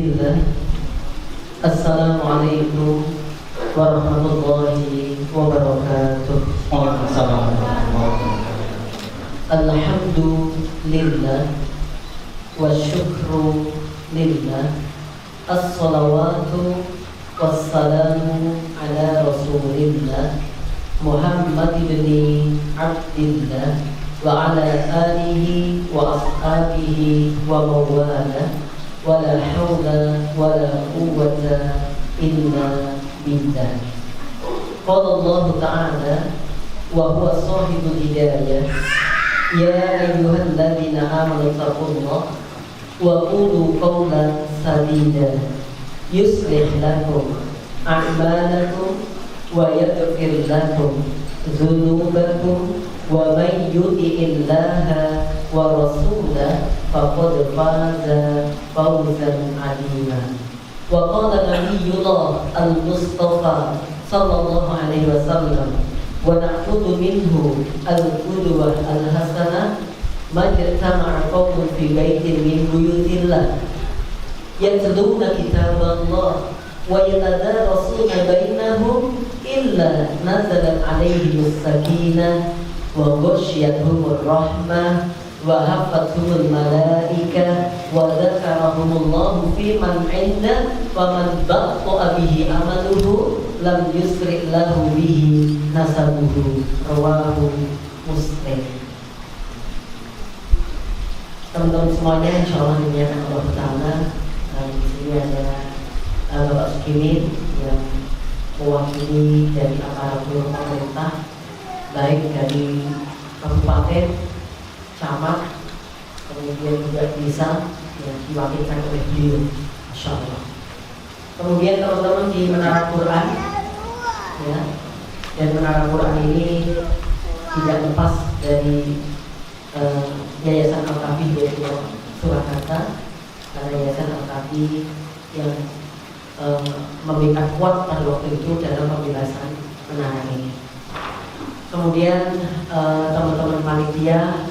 billah. Assalamualaikum warahmatullahi wabarakatuh. Waalaikumsalam warahmatullahi wabarakatuh. Alhamdulillah wa syukru lillah. As-salawatu wassalamu ala rasulillah Muhammad ibn Abdillah wa ala alihi wa ashabihi wa mawala wa la hawla wa la quwwata illa billah. Qala Allah ta'ala wa huwa sahibul hidayah, ya ayyuhalladzina amanu taqullaha wa qulu qawlan sadida yuslih lakum a'malakum wa yaghfir lakum dzunubakum wa may yuti'illaha wa rasulahu faqad faza fawzan 'azima. Wa qala nabiyyullah al-mustafa sallallahu alaihi wasallam wa na'khudhu minhu al-qudwah al-hasanah majtama'a qawmun fi baitin min buyutillah yatluna kitaballah wa yatadarasuna bainahum illa nazalat alaihimus sakinah wa ghasyiyatuhumur rahmah wa hafathumul malaikah wa dzakarahumullahu fi man 'inda wa man batta'a bihi amaluhu lam yusri' lahu bihi nasabuhu. Rawahu Muslim. Teman-teman semuanya, insyaallah dimuliakan Allah Ta'ala. Di sini ada Bapak Sukimin yang mewakili dari aparatur pemerintah, baik dari kabupaten, camat, kemudian juga desa yang diwakilkan oleh beliau, insyaallah. Kemudian teman-teman di Menara Quran, ya, dan Menara Quran ini tidak lepas dari Yayasan Al-Kafi dari Surakarta, karena Yayasan Al-Kafi yang memberikan kuat pada waktu itu dalam pembebasan menara ini. Kemudian teman-teman panitia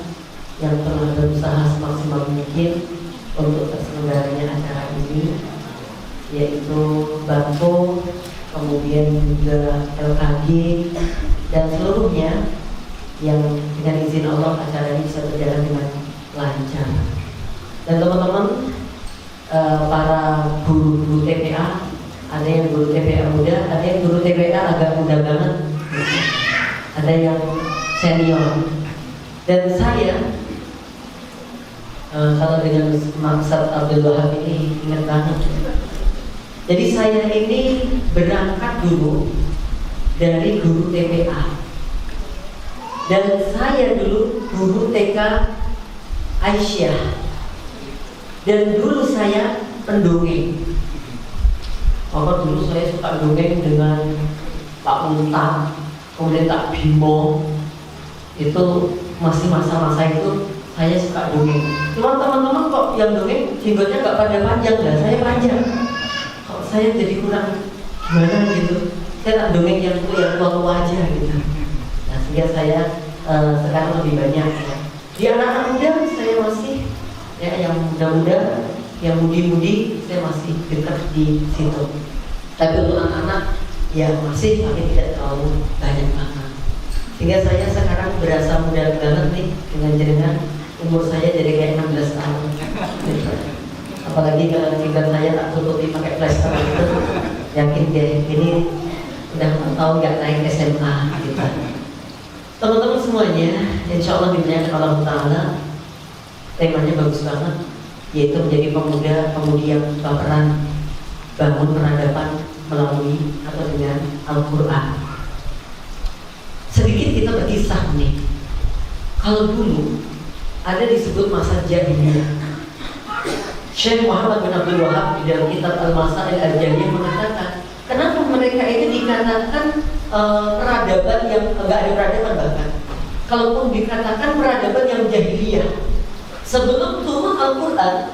yang telah berusaha semaksimal mungkin untuk terselenggaranya acara ini, yaitu Banko, kemudian juga LKG dan seluruhnya, yang dengan izin Allah acara ini bisa berjalan dengan lancar. Dan teman-teman para guru-guru TPA, ada yang guru TPA muda, ada yang guru TPA agak muda banget, ada yang senior. Dan saya kalau dengan Maksad Abdul Wahab ini ingat banget. Jadi saya ini berangkat dulu dari guru TPA. Dan saya dulu guru TK Aisyah. Dan dulu saya pendongeng. Maka dulu saya suka dongeng dengan Pak Munta, kemudian Kak Bimo. Itu masih masa-masa itu saya suka dongeng. Cuma teman-teman kok yang dongeng jenggotnya nggak pada panjang, lah saya panjang. Kok saya jadi kurang gimana gitu. Saya tak dongeng yang tua-tua aja gitu. Nah, sehingga saya sekarang lebih banyak ya. Di anak-anak muda saya masih ya, yang muda-muda, yang mudi-mudi saya masih dekat di situ. Tapi untuk anak-anak ya masih, tapi tidak terlalu banyak banget. Sehingga saya sekarang berasa muda banget nih dengan jenengan. Umur saya jadi kayak 16 tahun. Apalagi kalau tinggal saya tak tutupi pakai plester gitu, yakin deh ini udah tahu nggak naik SMA gitu. Teman-teman semuanya, insya Allah dimuliakan Allah Ta'ala. Temanya bagus banget, yaitu menjadi pemuda-pemudi yang berperan bangun peradaban melalui atau dengan Al-Quran. Sedikit kita berkisah nih. Kalau dulu ada disebut masa jahiliyah, Syekh Muhammad bin Abdul Wahab di dalam kitab Al-Masail Al-Jahiliyah mengatakan, kenapa mereka ini dikatakan peradaban yang enggak ada peradaban, bahkan kalaupun dikatakan peradaban yang jahiliyah. Sebelum turun Al-Quran,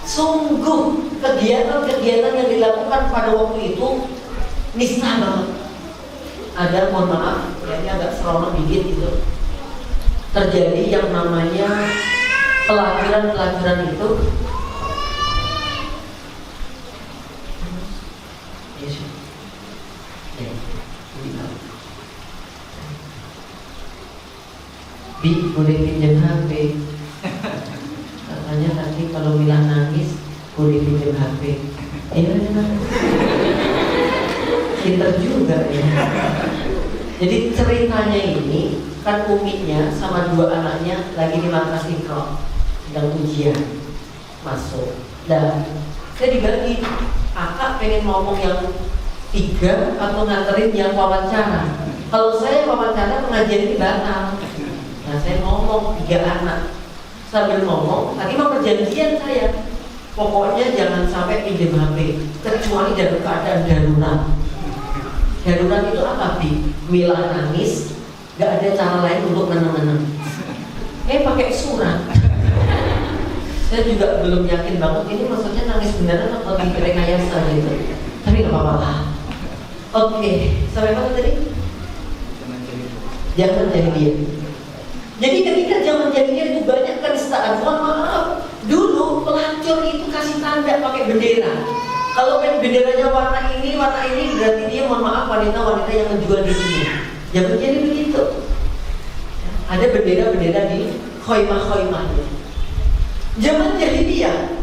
sungguh kegiatan-kegiatan yang dilakukan pada waktu itu niscaya banget. Ada, mohon maaf, ya, ini agak seronok dikit gitu. Terjadi yang namanya pelacuran itu Bi, boleh pinjam HP? Katanya nanti kalau Mila nangis boleh pinjam HP. Iya, pinter juga ya. Jadi ceritanya ini kan Uminya sama dua anaknya lagi di markas Ikro, sedang ujian masuk. Dan saya dibagi, kakak pengen ngomong yang 3 atau nganterin yang wawancara. Kalau saya wawancara pengajian ini batal. Nah saya ngomong 3 anak sambil ngomong, tadi mau perjanjian saya, pokoknya jangan sampai pinjam HP kecuali dalam keadaan darurat. Darurat itu apa, Bi? Mila nangis, gak ada cara lain untuk menenang. Pakai surat. Saya juga belum yakin banget ini maksudnya nangis beneran atau direkayasa gitu. Tapi gak apa-apa lah. Oke, sampai mana tadi? Jangan jadi dia. Jadi ketika zaman jahiliyah itu banyak penistaan. Mohon maaf, dulu pelacur itu kasih tanda pakai bendera. Kalau benderanya warna ini berarti dia, mohon maaf, wanita-wanita yang menjual dirinya. Jangan jadi begitu. Ada bendera-bendera di khoimah-khoimah. Zaman jahiliyah,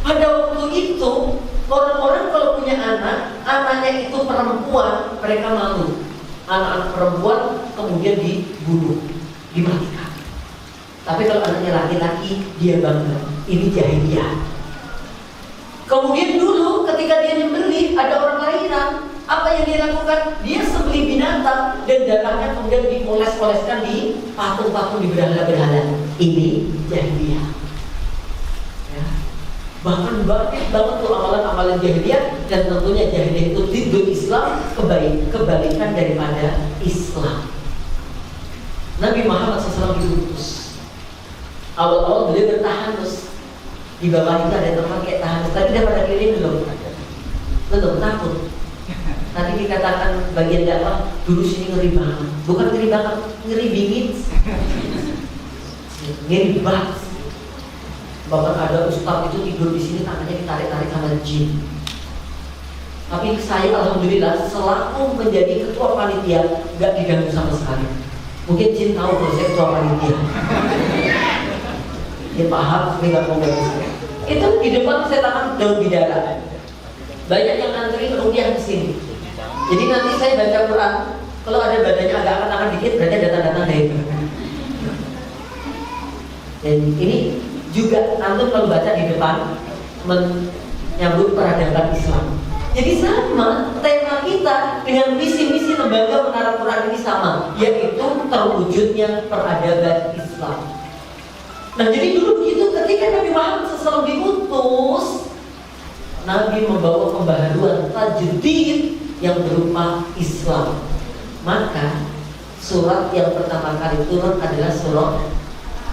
pada waktu itu orang-orang kalau punya anak, anaknya itu perempuan, mereka malu. Anak-anak perempuan kemudian dibunuh, dimatikan. Tapi kalau anaknya laki-laki, dia bangga. Ini jahiliyah. Kemudian dulu ketika dia nyembelih, ada orang lahiran, apa yang dia lakukan? Dia sembelih binatang dan darahnya kemudian dioles-oleskan di patung-patung, di berhala-berhala. Ini jahiliyah. Ya. Bahkan banyak banget tuh amalan-amalan jahiliyah, dan tentunya jahiliyah itu didu Islam, kebalikan daripada Islam. Nabi Muhammad SAW diutus. Awal-awal beliau bertahanus. Di bawah itu ada tempat kayak tahanus. Tadi dia pada keliling belum takut. Tadi dikatakan bagian dakwah, dulu sini ngeri banget. Bukan ngeri banget, ngeri bingit. Ngeri banget. Bahkan ada ustaz itu tidur di sini, tangannya ditarik-tarik sama jin. Tapi saya alhamdulillah selaku menjadi ketua panitia nggak diganggu sama sekali. Mungkin jin tahu kalau saya ketua panitia. Dia paham, tapi nggak mau ganggu saya. Itu di depan saya tangan daun bidara. Banyak yang ngantri rupiah di sini. Jadi nanti saya baca Quran, kalau ada badannya agak angkat-angkat dikit, berarti ada tanda-tanda itu. Dan ini juga antum kalau baca di depan menyambut peradaban Islam. Jadi sama tema kita dengan misi-misi lembaga Menara Quran ini sama, yaitu terwujudnya peradaban Islam. Nah jadi dulu begitu, ketika Nabi Muhammad SAW diutus, Nabi membawa pembaharuan tajdid yang berupa Islam. Maka surat yang pertama kali turun adalah surat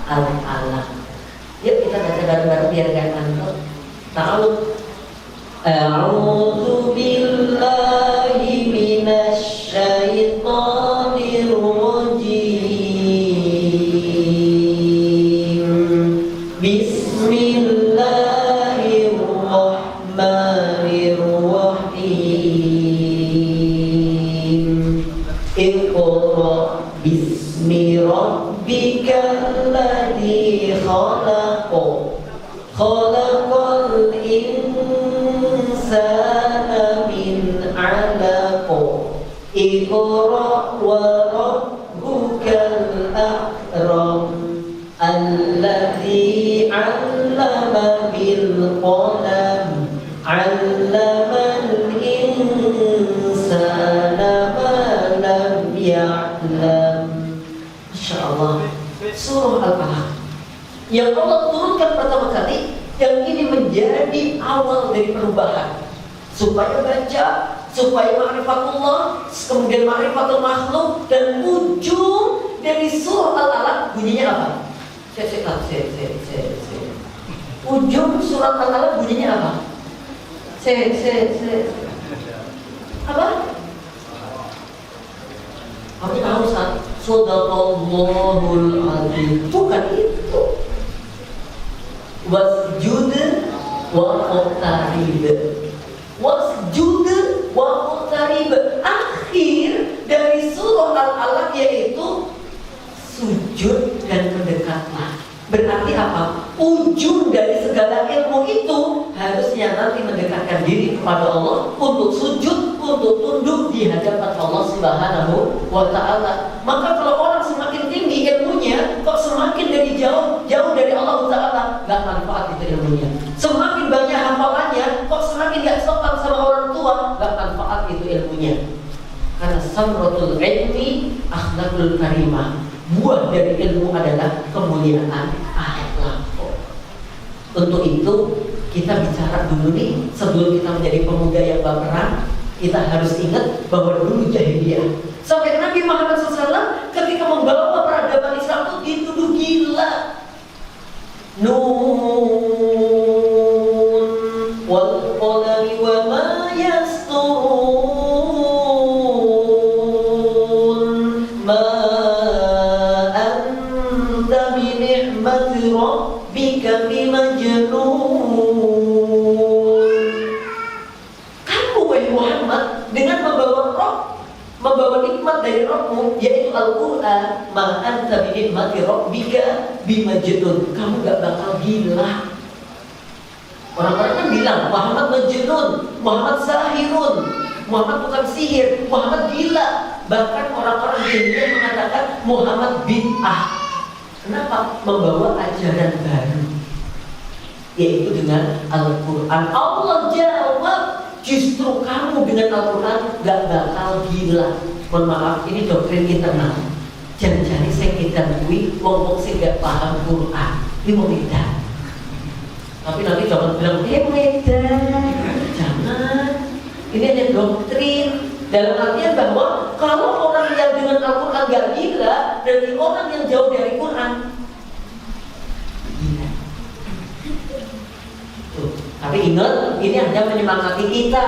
Al-Alaq. Yuk kita baca bareng-bareng biar gak ngantuk. Ta'aluk. A'udzu billahi minasy syaithanir rajim. Bismillahirrahmanirrahim. Iqra bismi rabbikal ladzi khalaq. Khalaqal insana min 'alaq. Iqra wa rabbukal akram. Alladzi 'allama bil qalam. 'Allamal insana ma lam ya'lam. Masyaallah. Surah Al-Alaq yang Allah turunkan pertama kali, yang ini menjadi awal dari perubahan, supaya baca, supaya ma'rifatullah, kemudian ma'rifatul makhluk, dan ujung dari surah Al-Alaq bunyinya apa? Ujung surat Al-Alaq bunyinya apa? Apa? Kamu tahu Ustaz? Shadaqallahul azim. Bukan itu. Wasjud wa qtarib. Wasjud wa qtarib. Akhir dari surah Al-Alaq yaitu sujud. sujud dan mendekatlah. Berarti apa? Ujung dari segala ilmu itu harusnya nanti mendekatkan diri kepada Allah untuk sujud, untuk tunduk di hadapan Allah Subhanahu wa Ta'ala. Maka kalau orang semakin tinggi ilmunya, kok semakin dari jauh dari Allah Ta'ala, gak manfaat itu ilmunya. Semakin banyak hafalannya, kok semakin gak sopan sama orang tua, gak manfaat itu ilmunya. Karena samratul ilmi akhlakul karimah. Buah dari ilmu adalah kemuliaan akhlak. Untuk itu kita bicara dulu nih, sebelum kita menjadi pemuda yang baperan, kita harus ingat bahwa dulu jahiliyah sampai Nabi Muhammad SAW ketika membawa peradaban Islam itu dituduh gila. Nun wal qalami wa ma yasturun ma rabbika bimajnun. Kamu wahai Muhammad dengan membawa nikmat dari Rabbmu, yaitu Al-Quran, ma anta bi nikmati rabbika bimajnun. Kamu gak bakal gila. Orang-orang kan bilang Muhammad majnun, Muhammad sahirun, Muhammad bukan sihir, Muhammad gila. Bahkan orang-orang jahiliyah mengatakan Muhammad bid'ah. Kenapa? Membawa ajaran baru, yaitu dengan Al-Quran. Allah jawab, justru kamu dengan Al-Quran gak bakal gila. Mohon maaf, ini doktrin internal. Jangan-jangan saya kita kui ngomong saya gak paham Quran. Ini mau beda. Tapi nanti jangan bilang beda. Jangan. Ini ada doktrin. Dalam artian bahwa kalau orang yang dengan Al-Quran gak gila, dari orang yang jauh dari Quran gila. Tuh. Tapi ingat, ini hanya menyemangati kita.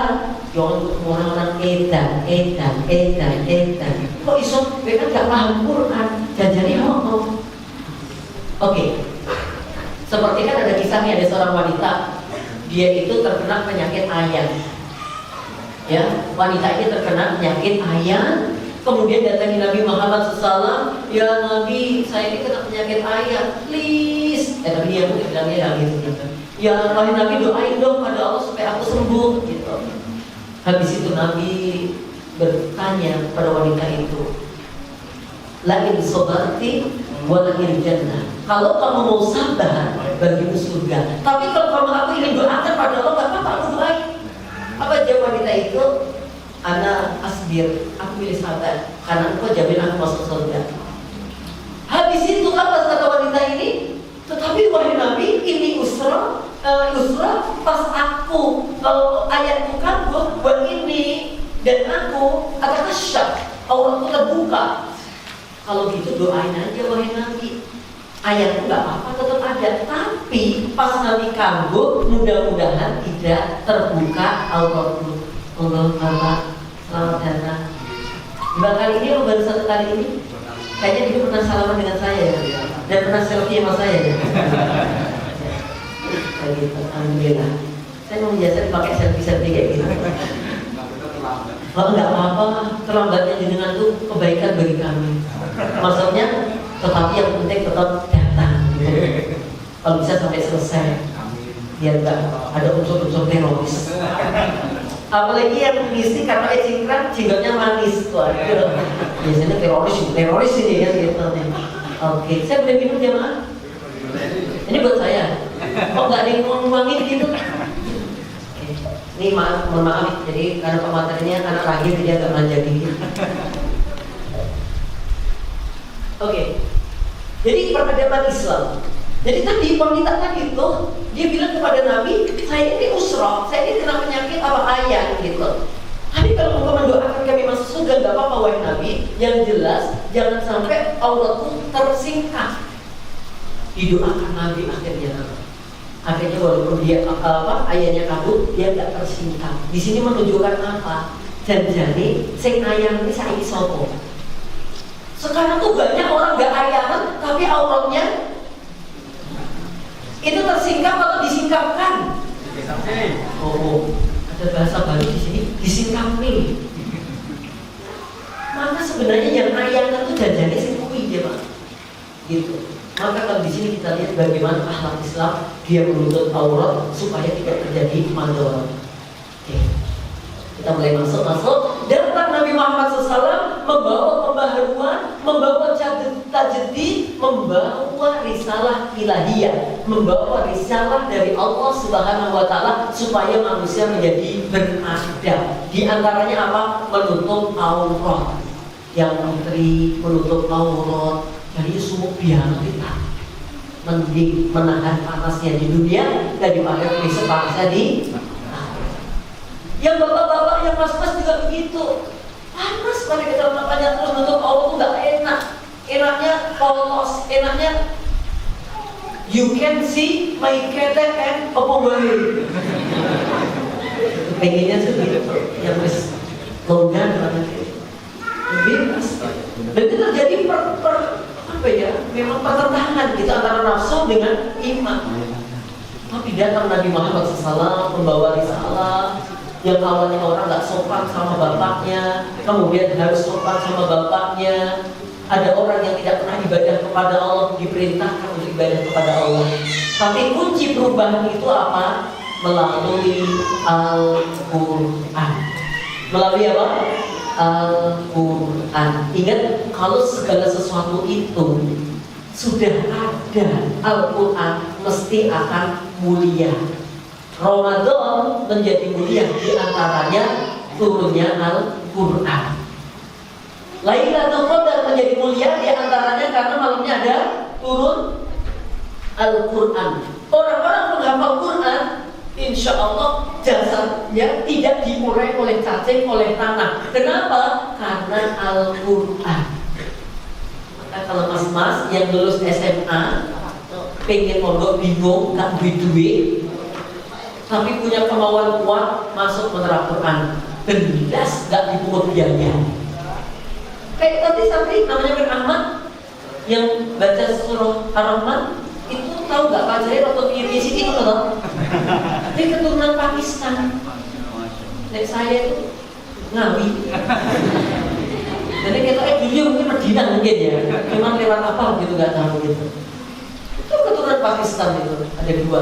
Jangan untuk orang-orang edan. Kok iso? Mereka gak paham Quran. Jadi ngomong. Oke. Seperti kan ada kisahnya, ada seorang wanita. Dia itu terkena penyakit ayan. Ya, wanita ini terkena penyakit ayan. Kemudian datangi Nabi Muhammad SAW. Ya Nabi, saya ini kena penyakit ayan, please. Tapi dia mungkin bilangnya gitu. Ya wahai Nabi, doain dong pada Allah supaya aku sembuh gitu. Habis itu Nabi bertanya pada wanita itu, la in sabarti wa la in jannah. Kalau kamu mau sabar, bagimu surga. Tapi kalau kamu aku ingin doakan pada Allah, gak apa-apa, aku doain. Apa jawab wanita itu? Ana asbir, aku pilih sabar, karena engkau jamin aku masuk surga. Habis itu apa kata wanita ini? Tetapi wahai Nabi, ini usra pas aku ayatku kabur buat ini dan aku akan syak, auratku terbuka. Kalau gitu doain aja wahai Nabi. Ayatku nggak apa-apa tetap ada, tapi pas Nabi kabur mudah-mudahan tidak terbuka auratku. Allah Bapak, selamat datang. Dua kali ini atau baru satu kali ini? Kayaknya dia pernah salaman dengan saya ya, dan pernah selfie sama saya ya. Begitu, alhamdulillah. Saya mau biasa dipakai selfie kayak gitu. Kalau nggak apa-apa, terlambatnya jenengan tuh kebaikan bagi kami. Maksudnya, tetapi yang penting tetap datang. Gitu. Kalau bisa sampai selesai, biar nggak ada unsur-unsur teroris. Apalagi yang ngisi karena cingkrang, cinggotnya manis tuh. Biasanya teroris ini ya gitu. Oke, saya boleh minum jemaah? Ini buat saya. Kok nggak ada yang ngomongin gitu? Oke. Ini mohon maaf, jadi karena pematerinya anak lahir dia agak manja dikit. Oke. Jadi peradaban Islam. Jadi tadi wanita tadi itu dia bilang kepada Nabi, saya ini usra, saya ini kena penyakit apa ayan gitu. Tapi kalau engkau mendoakan kami masuk surga, nggak apa-apa wahai Nabi. Yang jelas jangan sampai auratku tersingkap. Didoakan Nabi akhirnya walaupun dia ayahnya kabur, dia nggak tersingkap. Di sini menunjukkan apa? Jadi sing ayam ini saiki sopo. Sekarang tuh banyak orang nggak ayaman, tapi auratnya itu tersingkap atau disingkapkan? Oh, ada bahasa baru di sini, disingkap nih. Maka sebenarnya yang ayaman itu jajannya sing kuwi ya Pak. gitu. Maka kalau di sini kita lihat bagaimana akhlak Islam, dia menuntut aurat supaya tidak terjadi mandor. Oke. Kita mulai masuk. Datang Nabi Muhammad SAW membawa pembaharuan, membawa tajdid, membawa risalah ilahiyah, membawa risalah dari Allah Subhanahu wa Ta'ala supaya manusia menjadi beradab. Di antaranya apa? Menutup aurat. Yang putri menutup aurat, jadi sumuk biar kita mending menahan panasnya di dunia daripada besok panasnya di yang bapak-bapak, yang mas-mas juga begitu. Panas pada kita makanya terus nutup aurat tuh nggak enak. Enaknya polos, enaknya you can see my cat and popowari. Pengennya seperti itu, yang harus longgar banget, bebas. Dan itu terjadi apa ya? Memang pertentangan gitu antara nafsu dengan iman. Tapi datang Nabi Muhammad SAW membawa risalah yang awalnya orang nggak sopan sama bapaknya, kemudian harus sopan sama bapaknya. Ada orang yang tidak pernah ibadah kepada Allah, diperintahkan untuk ibadah kepada Allah. Tapi kunci perubahan itu apa? Melalui Al-Quran. Melalui apa? Al-Quran. Ingat, kalau segala sesuatu itu sudah ada Al-Quran, mesti akan mulia. Ramadan menjadi mulia di antaranya turunnya Al-Quran. Lailatul Qadar menjadi mulia di antaranya karena malamnya ada turun Al-Quran. Orang-orang menghafal Quran, insya Allah jasadnya tidak diurai oleh cacing, oleh tanah. Kenapa? Karena Al-Quran. Maka kalau mas-mas yang lulus SMA pengen mondok bingung, gak duit, tapi punya kemauan kuat masuk menerap Quran, belas gak dipungut biaya. Kayak tadi sampai namanya Bin Ahmad yang baca surah Ar-Rahman itu tahu gak pacarnya waktu di sini itu loh. Dia keturunan Pakistan. Nek saya itu Ngawi. Jadi kita dulu mungkin Medina mungkin ya, cuman lewat apa gitu gak tahu gitu. Itu keturunan Pakistan itu ada dua.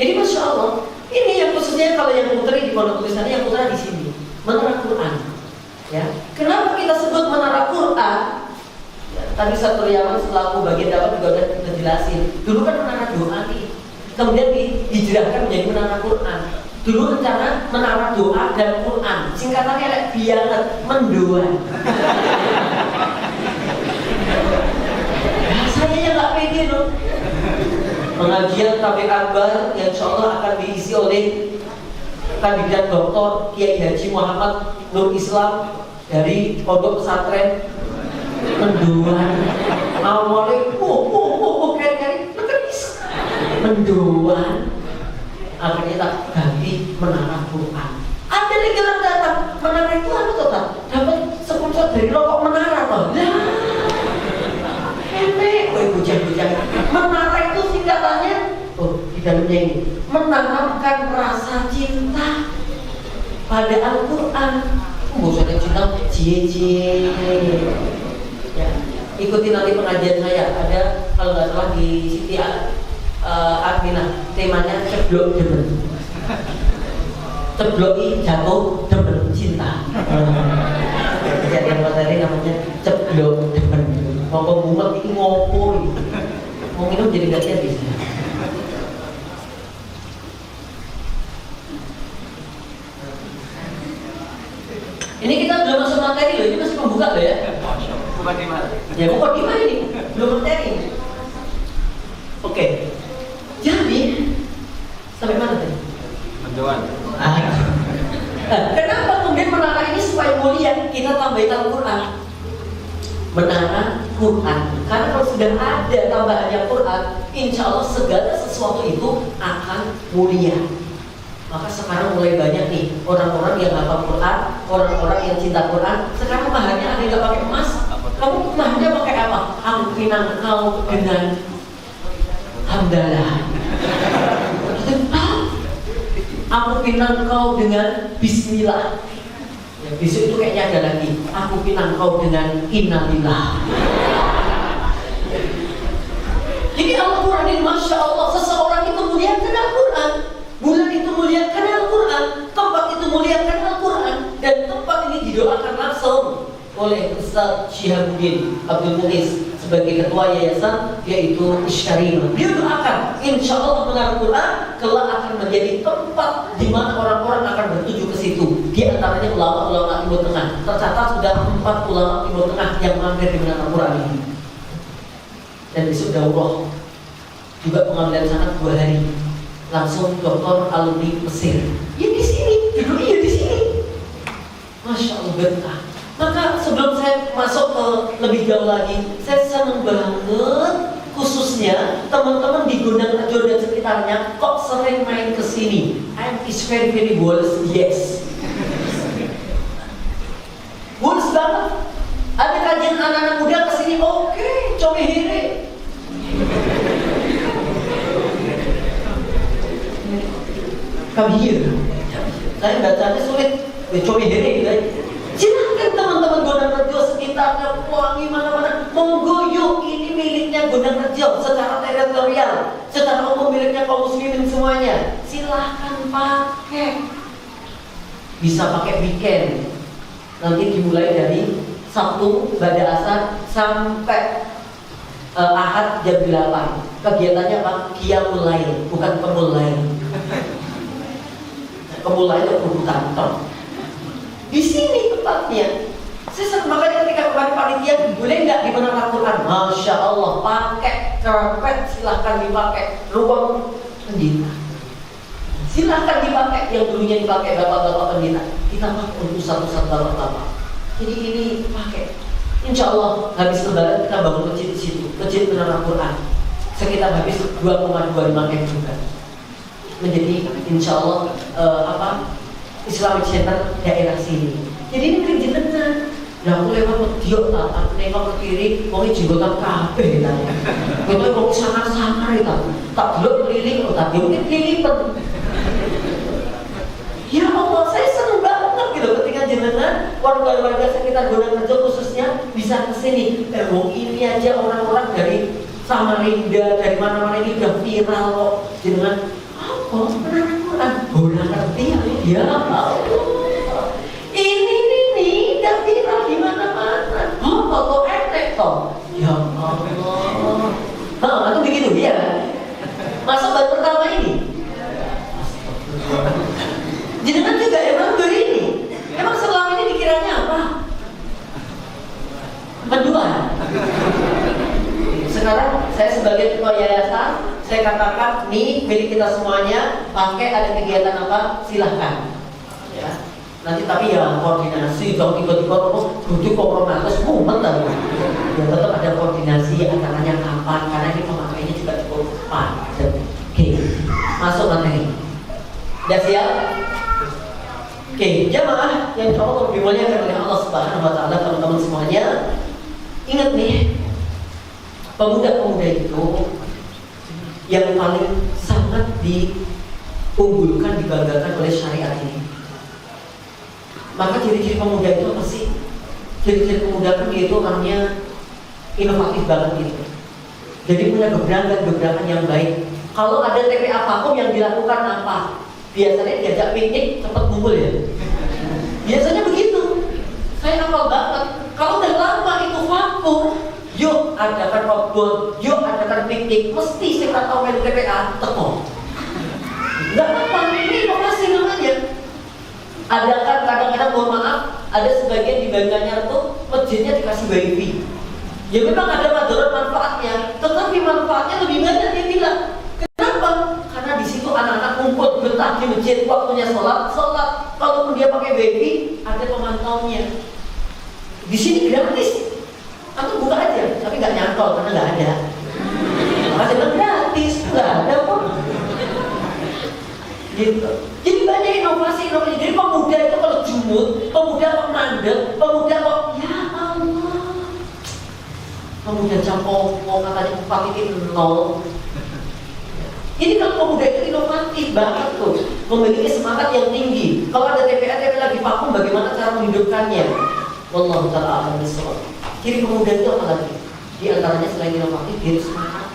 Jadi masya Allah, ini yang khususnya kalau yang putri di pondok tulisannya yang putra di sini menara Quran. Ya, kenapa kita sebut menara Quran? Ya, tadi satu Yaman selaku bagian dakwah juga udah jelasin. Dulu kan menara doa nih, kemudian dihijrahkan menjadi menara Quran. Dulu rencana menara doa dan Quran, singkatannya kayak bianget mendoa. Rasanya yang nggak pede loh. Pengajian Tabik Akbar yang insya Allah akan diisi oleh kandidat doktor Kiai Haji Muhammad Nur Islam dari Pondok Pesantren Mendoan. Awalnya kayak Mendoan, akhirnya tak ganti menara Quran. Ada lagi orang datang, menara itu apa tuh tak? Dapat sponsor dari rokok menara toh. Bujang-bujang. Menara itu singkatannya, di dalamnya ini menanamkan rasa cinta pada Al-Quran. Bosannya cinta, cie-cie. Ya, ikuti nanti pengajian saya. Ada kalau nggak salah di Siti Aminah, temanya ceblok demen. Cebloki jatuh demen cinta. Kejadian materi namanya ceblok demen. Kalau bunga itu ngopo, mau minum jadi nggak habis. Ini kita belum masuk materi loh, ini masih pembuka loh ya. Bukan di mana? Ya bukan di mana ini, belum materi. Oke, jadi sampai mana tadi? Mendoan. Kenapa kemudian menara ini supaya mulia? Kita tambahin Al-Quran. Menara Quran, karena kalau sudah ada tambahannya Quran, insya Allah segala sesuatu itu akan mulia. Maka sekarang mulai banyak nih orang-orang yang hafal Quran, orang-orang yang cinta Quran. Sekarang bahannya ada yang nggak pakai emas, kamu bahannya pakai apa? Ampinan kau dengan hamdalah. Aku pinang kau dengan bismillah. Ya, besok itu kayaknya ada lagi. Aku pinang kau dengan innalillah. Kemarin Masya Allah, seseorang itu muliakan Al-Quran, bulan itu muliakan Al-Quran, tempat itu muliakan Al-Quran, dan tempat ini didoakan langsung oleh Ustaz Syihabuddin Abdul Muiz sebagai ketua yayasan, yaitu Isyarima. Dia doakan, insya Allah Menara Quran kelak akan menjadi tempat di mana orang-orang akan bertuju ke situ. Di antaranya ulama-ulama Timur Tengah. Tercatat sudah 4 ulama Timur Tengah yang mampir di Menara Quran ini. Dan besok daurah juga pengambilan sanad 2 hari. Langsung doktor alumni Mesir. Ya di sini, duduknya di sini. Masya Allah berkah. Maka sebelum saya masuk ke lebih jauh lagi, saya senang banget khususnya teman-teman di Gondang Rejo dan sekitarnya kok sering main ke sini. Is very boles, yes. Boles banget. Ada kajian anak-anak muda ke sini, oke, coba hire. Kabir. Saya bacanya sulit. Coba hire gitu. Silahkan teman-teman Gondang Rejo sekitarnya, Pelangi, mana-mana, monggo yuk, ini miliknya Gondang Rejo secara teritorial, secara umum miliknya kaum muslimin semuanya. Silahkan pakai. Bisa pakai weekend. Nanti dimulai dari Sabtu pada asar sampai Ahad jam 8. Kegiatannya apa? Qiyamul Lail, bukan Qiyamul Lail. Qiyamul Lail itu bukan toh. Di sini tempatnya. Saya makanya ketika kemarin panitia, boleh nggak di Menara Quran? Masya Allah, pakai karpet, silahkan dipakai. Ruang pendeta, silahkan dipakai. Yang dulunya dipakai bapak-bapak pendeta, kita pakai untuk satu-satu bapak-bapak. Jadi ini pakai. Insya Allah habis lebaran kita bangun masjid di situ, masjid Menara Quran. Sekitar habis 2,25 M juga. Menjadi insya Allah Islamic Center daerah sini. Jadi ini milik jenengan. Nah aku lewat mediok lah, aku nengok ke kiri, pokoknya jenggotan kabeh lah. Kita mau sangar-sangar itu, tak belum keliling, tapi mungkin kelilipan. Ya Allah, saya senang banget gitu ketika jenengan warga-warga sekitar Gondang Rejo khususnya bisa kesini. Ini aja orang-orang dari Samarinda, dari mana-mana ini udah viral kok. Jenengan apa? Bola ngerti ya Allah. Ini udah viral di mana-mana. Foto etek toh. Ya Allah. Itu begitu ya. Masa baru pertama ini? Jenengan juga emang ini. Emang selama ini dikiranya apa? Menjual. Sekarang saya sebagai ketua yayasan, saya katakan nih milik kita semuanya, pakai ada kegiatan apa silahkan ya. Nanti tapi ya koordinasi, kalau tiba-tiba duduk kompromatus mumet lah ya, tetap ada koordinasi acaranya kapan, karena ini pemakaiannya juga cukup padat. Oke, masuk materi. Udah siap? Oke, jamaah yang Allah dimuliakan oleh Allah Subhanahu wa taala, teman-teman semuanya. Ingat nih, pemuda-pemuda itu yang paling sangat diunggulkan, dibanggakan oleh syariat ini. Maka ciri-ciri pemuda itu apa sih? Ciri-ciri pemuda kan dia itu orangnya inovatif banget gitu. Jadi punya gebrakan-gebrakan yang baik. Kalau ada TPA vakum yang dilakukan apa? Biasanya diajak piknik, cepat ngumpul ya. Biasanya begitu. Saya hafal banget. Kalau udah lama itu vakum, yuk adakan outbound, yuk adakan piknik. Mesti saya tahu main TPA teko. Enggak apa-apa, ini inovasi namanya. Adakan kadang-kadang mohon maaf, ada sebagian di Banyuanyar tuh masjidnya dikasih wifi. Ya memang ada madarat manfaatnya, tetapi manfaatnya lebih banyak dia bilang. Kenapa? Karena di situ anak-anak kumpul betah di masjid, waktunya sholat. Kalaupun dia pakai wifi, ada pemantaunya. Di sini gratis. Atau buka aja, tapi nggak nyantol karena nggak ada. Maka saya bilang gratis, nggak ada kok. Gitu. Jadi banyak inovasi. Jadi pemuda itu kalau jumut, pemuda kok mandek, pemuda kok ya Allah. Pemuda jangkau katanya 4.0. Ini kalau pemuda itu inovatif banget tuh, memiliki semangat yang tinggi. Kalau ada TPA lagi vakum, bagaimana cara menghidupkannya? Wallahu ta'ala a'lam bishawab. Ciri pemuda itu apa lagi? Di antaranya selain inovatif, dia semangat.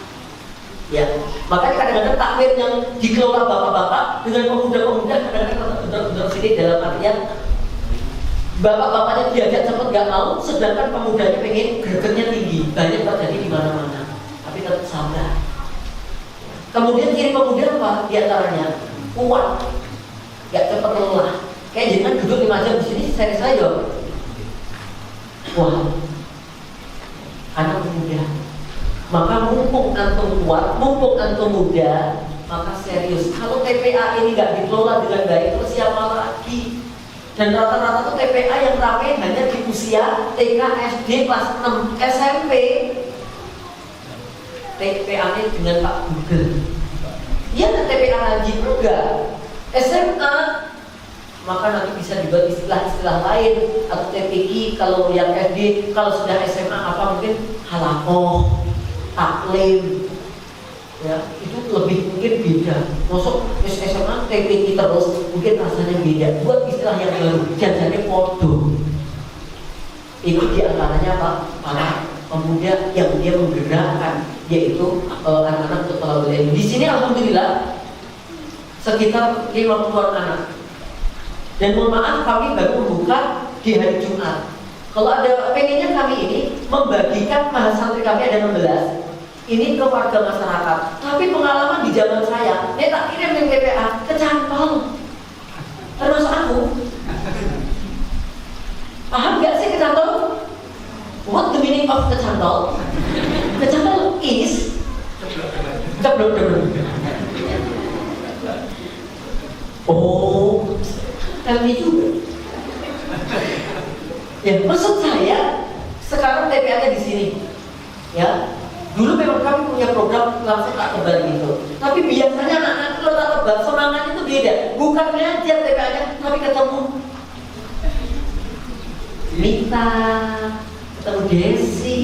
Ya, makanya kadang-kadang takmir yang dikelola bapak-bapak dengan pemuda-pemuda kadang-kadang betul-betul sini dalam artian bapak-bapaknya diajak cepat nggak mau, sedangkan pemudanya pengen gregetnya tinggi, banyak terjadi di mana-mana. Tapi tetap sabar. Kemudian ciri pemuda apa? Di antaranya kuat, nggak cepat lelah. Kayak jangan duduk 5 jam di sini, saya dong. Wah, anak muda. Maka mumpung antum kuat, mumpung antum muda, maka serius. Kalau TPA ini nggak dikelola dengan baik, terus siapa lagi? Dan rata-rata tuh TPA yang ramai hanya di usia TK, SD, kelas 6, SMP. TPA-nya dengan Pak Google. Iya kan TPA rajin enggak? SMA, maka nanti bisa dibuat istilah-istilah lain atau TPI kalau yang SD, kalau sudah SMA apa mungkin halakoh, taklim, ya itu lebih mungkin beda. Masuk SMA TPI terus mungkin rasanya beda. Buat istilah yang baru, jangannya podo. Ini diantaranya apa? Para pemuda yang dia menggerakkan, yaitu anak-anak untuk tolabul ilmi. Di sini alhamdulillah sekitar 50-an anak. Dan mohon maaf kami baru membuka di hari Jumat. Kalau ada pengennya kami ini membagikan mahasantri kami ada 16 ini ke warga masyarakat. Tapi pengalaman di zaman saya, tak kirim yang TPA kecantol. Termasuk aku. Paham gak sih kecantol? What the meaning of kecantol? Kecantol is ceblok. Oh, kami juga. Ya, maksud saya sekarang TPA-nya di sini. Ya, dulu memang kami punya program langsung tak tebal gitu. Tapi biasanya anak-anak kalau tak tebal semangat itu beda. Bukan ngajar TPA-nya, tapi ketemu Mita, ketemu Desi,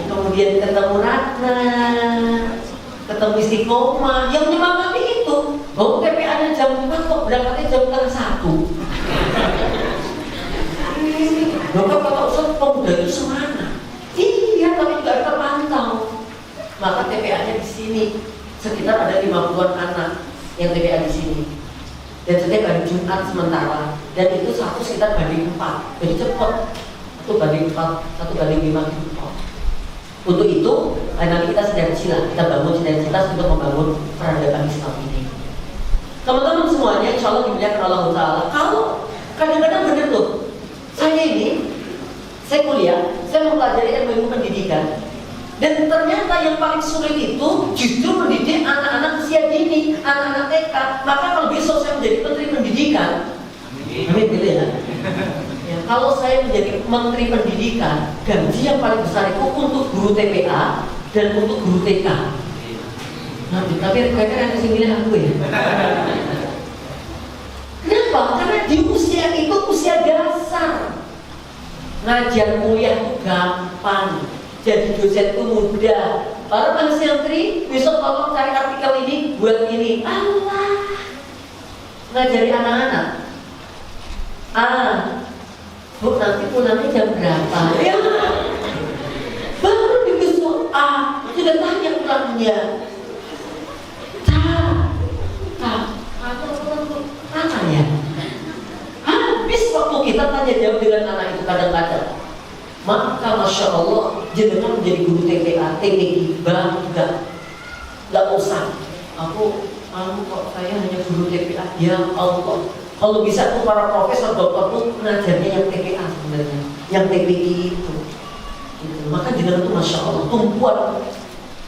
kemudian ketemu Ratna, ketemu Istiqomah, yang menyemangati itu. Oh, TPA-nya jam 4 kok berangkatnya jam 1. Maka kata Ustaz, pemuda itu semangat. Iya, tapi juga terpantau. Maka TPA-nya di sini sekitar ada 50-an anak yang TPA di sini. Dan setiap hari Jumat sementara, dan itu satu sekitar banding 4. Jadi cepat. 1 banding 4, 1 banding 5 gitu. Untuk itu, nanti kita sinergi, kita bangun sinergitas untuk membangun peradaban Islam ini. Teman-teman semuanya, insya Allah dimuliakan Allah Ta'ala. Kalau kadang-kadang benar tuh, saya kuliah, saya mempelajari ilmu pendidikan, dan ternyata yang paling sulit itu justru mendidik anak-anak usia dini, anak-anak TK. Maka kalau besok saya menjadi menteri pendidikan, amin gitu ya. Ya, kalau saya menjadi menteri pendidikan, gaji yang paling besar itu untuk guru TPA dan untuk guru TK. Nah, tapi kayaknya ada yang milih aku ya. Kenapa? Karena di usia itu usia dasar. Ngajar kuliah itu gampang, jadi dosen itu mudah. Para mahasiswi besok tolong cari artikel ini buat ini. Allah, ngajari anak-anak. Bu, nanti pulangnya jam berapa? Ya, baru dibesok sudah tanya pulangnya. Apa ya? Habis waktu kita tanya jawab dengan anak itu kadang-kadang. Maka Masya Allah, jenengan menjadi guru TPA, TPI, bangga. Gak usah. Aku kok saya hanya guru TPA. Ya Allah, kalau bisa tuh para profesor, dokter tuh ngajarnya yang TPA sebenarnya, yang TPI itu. Gitu. Maka jenengan tuh Masya Allah, tumpuan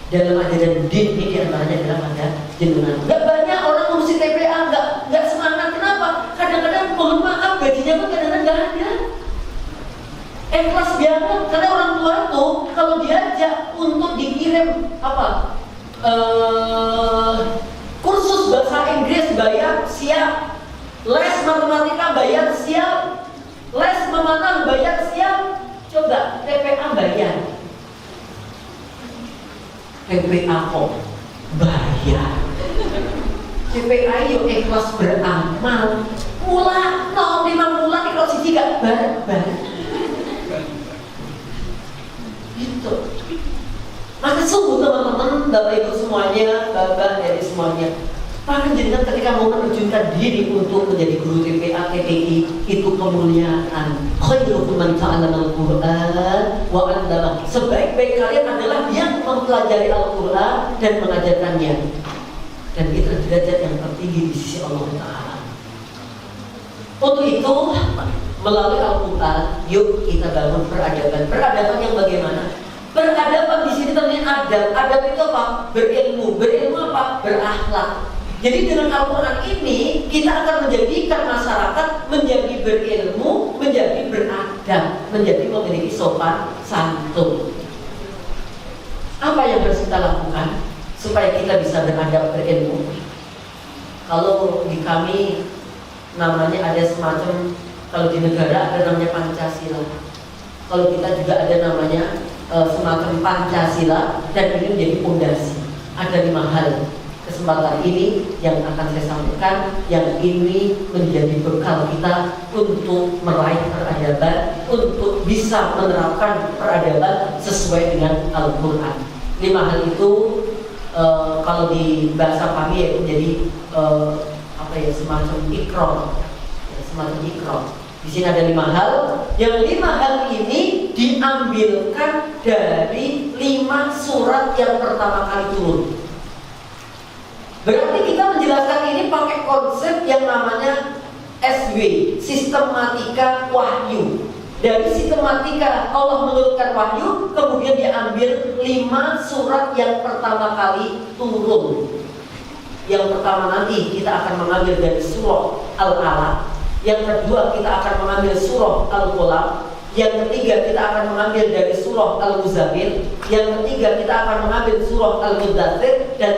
dalam ajaran din ini diantaranya adalah pada jenengan. Gak banyak orang ngurusi TPA, gak semangat. Kenapa? Kadang-kadang mohon maaf gajinya pun kadang-kadang gak ada. Ikhlas banget, karena orang tua tuh kalau diajak untuk dikirim kursus bahasa Inggris bayar siap, les matematika bayar siap, les memanah bayar siap. Coba TPA bayar. TPA kok bayar. TPA yuk ikhlas beramal. Mula 0,5 bulan ikhlas siji gak bareng-bareng. Gitu. Maka sungguh teman-teman, Bapak Ibu semuanya, Bapak dari semuanya, maka jenengan ketika mau menerjunkan diri untuk menjadi guru TPA TPI itu kemuliaan. Khairukum man ta'allama al-Qur'an wa 'allama. Sebaik-baik kalian adalah yang mempelajari Al-Qur'an dan mengajarkannya. Dan itu derajat yang tertinggi di sisi Allah Ta'ala. Untuk itu, melalui Al-Qur'an, yuk kita bangun peradaban. Peradaban yang bagaimana? Peradaban di sini ternyata adab. Adab itu apa? Berilmu. Berilmu apa? Berakhlak. Jadi dengan Al-Quran ini kita akan menjadikan masyarakat menjadi berilmu, menjadi beradab, menjadi memiliki sopan santun. Apa yang harus kita lakukan supaya kita bisa beradab berilmu? Kalau di kami namanya ada semacam, kalau di negara ada namanya Pancasila. Kalau kita juga ada namanya semacam Pancasila, dan ini menjadi fondasi. Ada 5 hal. Kesempatan ini yang akan saya sampaikan, yang ini menjadi bekal kita untuk meraih peradaban, untuk bisa menerapkan peradaban sesuai dengan Al-Quran. 5 hal itu kalau di bahasa kami yaitu jadi semacam ikrar, semacam ikrar. Di sini ada 5 hal. Yang 5 hal ini diambilkan dari 5 surat yang pertama kali turun. Berarti kita menjelaskan ini pakai konsep yang namanya SW, sistematika wahyu. Dari sistematika Allah menurunkan wahyu, kemudian diambil 5 surat yang pertama kali turun. Yang pertama nanti kita akan mengambil dari surah Al-Alaq. Yang kedua kita akan mengambil surah Al-Qalam. Yang ketiga kita akan mengambil dari surah Al-Muzammil. Yang ketiga kita akan mengambil surah Al-Muddathir. Dan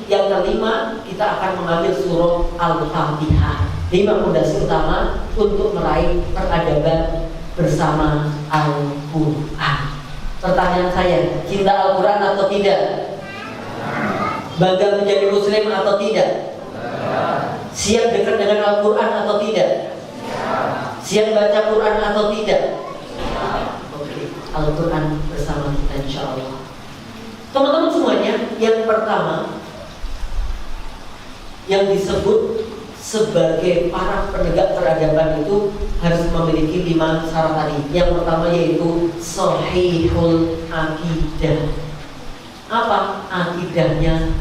yang kelima kita akan mengambil surah Al-Fatihah. 5 fondasi utama untuk meraih peradaban bersama Al-Quran. Pertanyaan saya, cinta Al-Quran atau tidak? Bangga menjadi muslim atau tidak? Siap dekat dengan Al-Quran atau tidak? Siap baca Quran atau tidak? Oke, Al-Quran bersama kita insya Allah. Teman-teman semuanya, yang pertama yang disebut sebagai para penegak peradaban itu harus memiliki 5 syarat tadi. Yang pertama yaitu Shahihul Aqidah. Apa? Akidahnya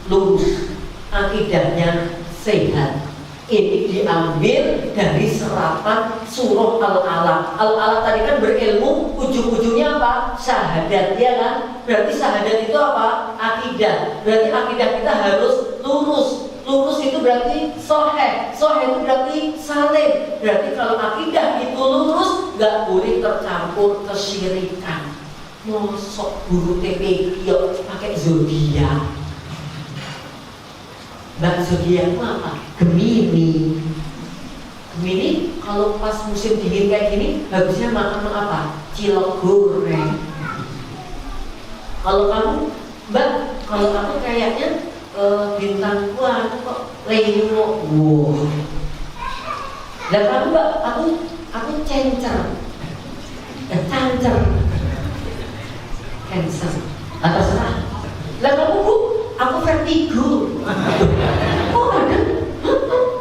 lurus, akidahnya sehat. Ini diambil dari serapan surah Al-Alaq. Al-Alaq tadi kan berilmu, ujung-ujungnya apa? Syahadat, ya kan? Berarti syahadat itu apa? Akidah. Berarti akidah kita harus lurus. Lurus itu berarti soheh. Soheh itu berarti salim. Berarti kalau akidah itu lurus, gak boleh tercampur kesyirikan. Mosok guru TPI pakai zodiak. Mbak zodiak itu apa? Gemini. Gemini kalau pas musim dingin kayak gini bagusnya makan apa? Cilok goreng. Kalau kamu, Mbak, kalau kamu kayaknya bintang kok Leo. Wow. Dan kamu, Mbak, aku cencer. Cancer. Cancer. Atau serah. Lah kamu, Bu, aku vertigo. Oh ada?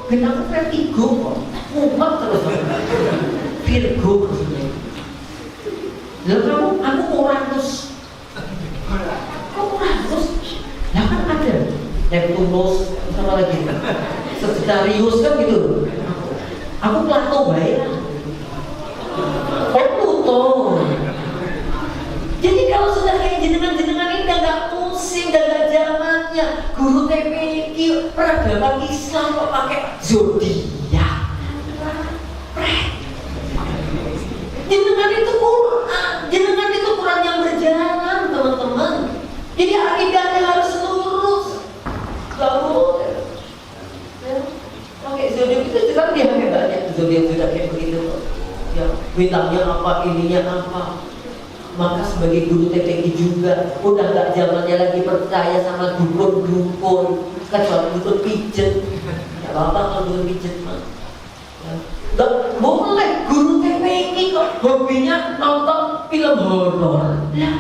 Bintang aku vertigo kok. Mumet terus. Virgo maksudnya. Lalu kamu, aku Uranus. Kok Uranus? Lah kan ada Neptunus, sama lagi Sagittarius kan gitu. Aku Plato baik. Oh Pluto. Jadi kalau sudah kayak jenengan-jenengan ini udah gak pusing, udah gak zamannya. Guru TPI, peradaban Islam kok pakai zodiak. Jenengan itu Quran, jenengan itu Quran yang berjalan, teman-teman. Jadi akidahnya harus lurus. Lalu pakai zodiak itu juga dia hebatnya. Zodiak kayak begitu. Ya, bintangnya apa, ininya apa. Maka sebagai guru TPI juga udah gak zamannya lagi percaya sama dukun-dukun, kecuali dukun pijet. Ya apa kalau dukun pijet mah. Gak boleh guru TPI kok hobinya nonton film horor. Lah,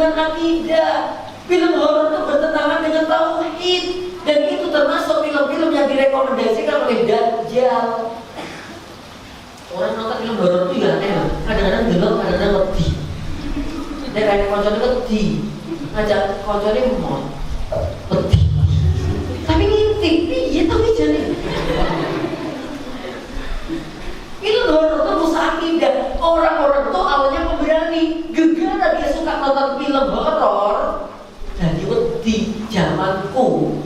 dengan akidah. Film horor itu bertentangan dengan tauhid. Dan itu termasuk film-film yang direkomendasikan oleh Dajjal. Orang nonton film horor itu ya aneh. Kadang-kadang gelap, kadang-kadang wedi. Dan ada koncone wedi. Ngajak koncone mau wedi. Tapi ngintip, iya tapi jadi. Film horor itu rusak akidah. Orang-orang itu awalnya pemberani. Gegara dia suka nonton film horor. Jadi wedi zamanku.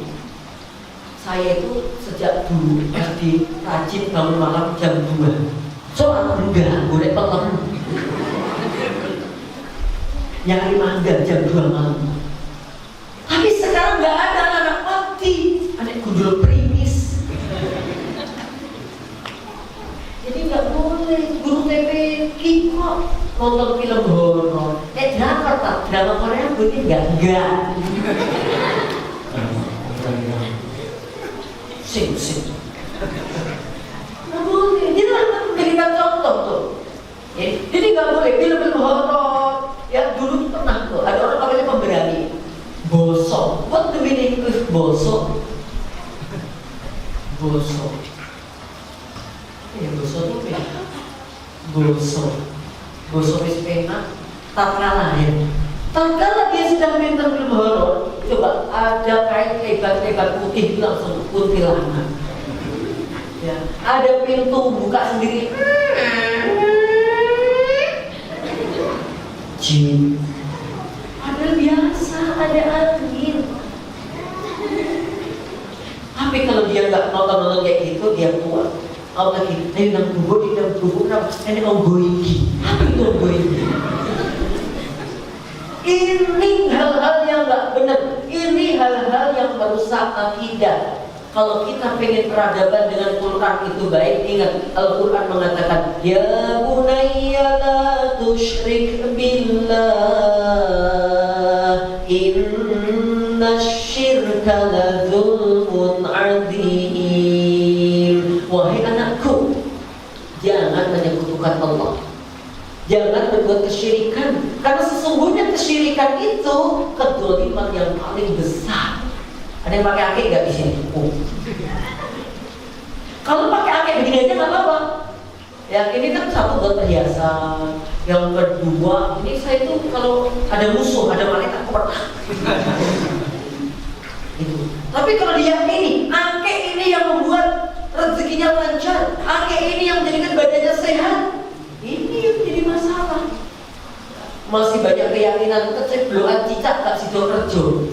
Saya itu sejak dulu SD rajin bangun malam jam 2. Soalnya enggak, boleh pelem. Nyari mangga jam 2 malam. Tapi sekarang enggak ada anak mati. Anak gundul primis. Jadi enggak boleh. Guru TPQ kok nonton film horor. Drama Korea bunyi enggak. Sing. Nggak boleh. Dia memberikan contoh tuh. Jadi nggak boleh film-film horor. Ya dulu pernah tuh ada orang namanya pemberani. Bosok. What do we mean with bosok? Bosok. Ya bosok itu ya. Bosok is pena. Tatkala ya. Tatkala dia sedang nonton film horor, coba ada kain lebar-lebar putih itu langsung kuntilanak. Ya, ada pintu buka sendiri. Jin. Ada biasa, ada angin. Tapi kalau dia nggak nonton kayak gitu, dia kuat. Apa lagi? Ayo nang bubuk, kenapa? Ini onggoiki. Apa itu onggoiki? Ini hal-hal yang nggak benar. Ini hal-hal yang merusak akidah. Kalau kita pengen peradaban dengan Quran itu baik, ingat Al-Quran mengatakan, Ya bunayya la tusyrik billah, inna syirka la zulmun azim. Wahai anakku, jangan menyekutukan Allah. Jangan berbuat kesyirikan, karena sesungguhnya kesyirikan itu kedzaliman yang paling besar. Ada yang pakai akik nggak di sini? Kalau pakai akik begini aja nggak apa-apa. Ya ini kan satu buat perhiasan, yang kedua ini saya itu kalau ada musuh, ada malaikat aku pernah. Gitu. Tapi kalau dia ini, akik ini yang membuat rezekinya lancar, akik ini yang menjadikan badannya sehat. Ini yang jadi masalah. Masih banyak keyakinan kecebloan cicak tak Sidoarjo.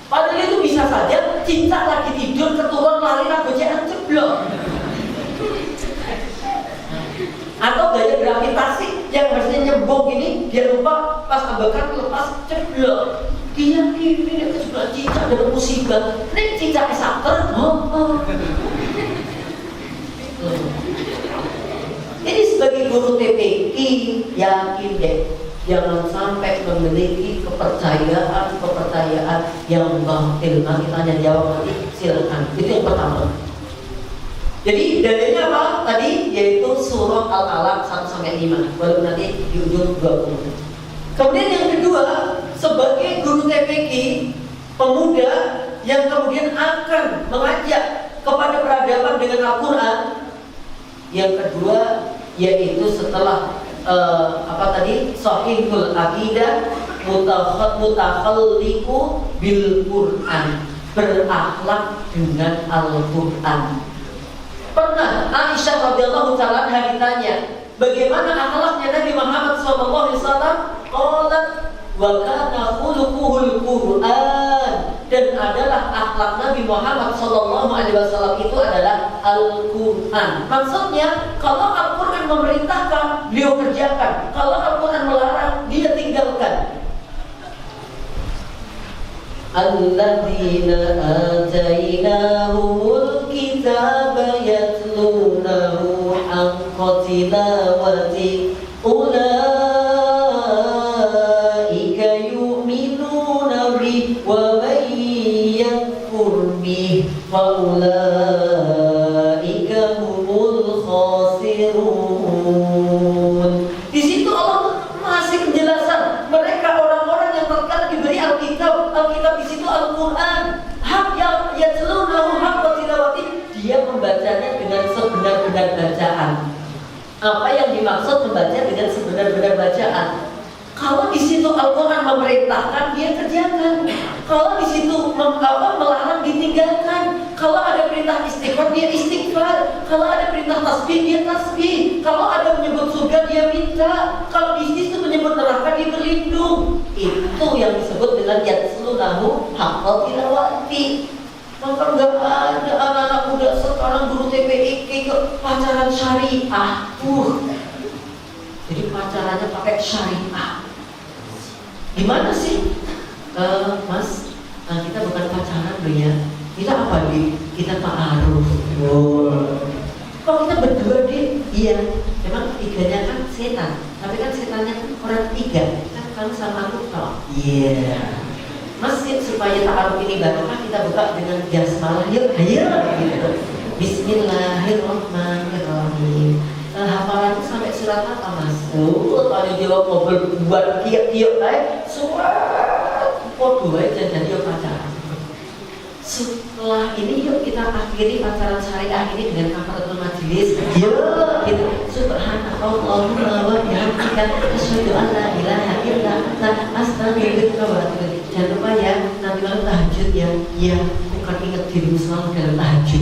Padahal itu bisa saja cicak lagi tidur keturun lari gojekan ceblok. Atau gaya gravitasi yang harusnya nyembung ini dia lupa pas ambekan lepas ceblok. Dia ini kecebloan cicak dapat musibah. Nek cicak saker, Jadi sebagai guru TPQ yakin deh, jangan sampai memiliki kepercayaan yang batil. Nanti tanya jawab nanti silakan. Itu yang pertama. Jadi dalilnya apa? Tadi yaitu surah Al-Alaq 1-5. Baru nanti di ujung 20. Kemudian yang kedua, sebagai guru TPQ pemuda yang kemudian akan mengajak kepada peradaban dengan Al-Quran. Yang kedua yaitu setelah Sahihul Aqidah mutakhalliqu bil Quran, berakhlak dengan Al-Quran. Pernah Aisyah radhiyallahu taala ditanya, bagaimana akhlaknya Nabi Muhammad SAW? Qalat wa kana khuluquhul Quran, dan adalah akhlak Nabi Muhammad SAW itu adalah Al-Quran. Maksudnya kalau Al-Quran memerintahkan, beliau kerjakan. Kalau Al-Quran melarang, dia tinggalkan. Alladzina atainahumul kitaba yatlunahu haqqa tilawati ulaika yu'minuna bi wa man yakfur bi fa ulaika humul khasirun. Di situ Allah Alkitab di situ Al-Quran. Hak yang yatlunahu haqqa tilawati, dia membacanya dengan sebenar-benar bacaan. Apa yang dimaksud membaca dengan sebenar-benar bacaan? Kalau di situ Al-Quran memerintahkan, dia kerjakan. Kalau di situ melarang, ditinggalkan. Kalau ada perintah istighfar, dia istighfar. Kalau ada perintah tasbih, dia tasbih. Kalau ada menyebut surga, dia minta. Kalau di situ menyebut neraka, dia berlindung. Itu yang disebut dengan yatlunahu haqqa tilawati. Maka nggak ada anak-anak muda sekarang guru TPIK ke pacaran syariah. Jadi pacarannya pakai syariah. Gimana sih, Mas? Kita bukan pacaran loh ya. Kita apa nih? Kita ta'aruf. Kalau kita berdua deh, iya. Memang tiganya kan setan, tapi kan setannya kan orang tiga. Kan kamu sama aku toh. Iya. Mas, supaya ta'aruf ini barokah, kita buka dengan basmalah. Yuk, ayo gitu. Bismillahirrahmanirrahim. Hafalan sampai surat apa, Mas? Kalau jawab mobil buat kiok-kiok surat podo aja jadi pacaran. Setelah ini yuk kita akhiri pacaran syariah ini dengan kafaratul majelis. Yuk gitu. Subhanallahumma wa bihamdika asyhadu an la ilaha illa anta astaghfiruka wa atubu ilaik. Jangan lupa ya, nanti malam tahajud ya. Iya, bukan ingat dirimu selalu dalam tahajud.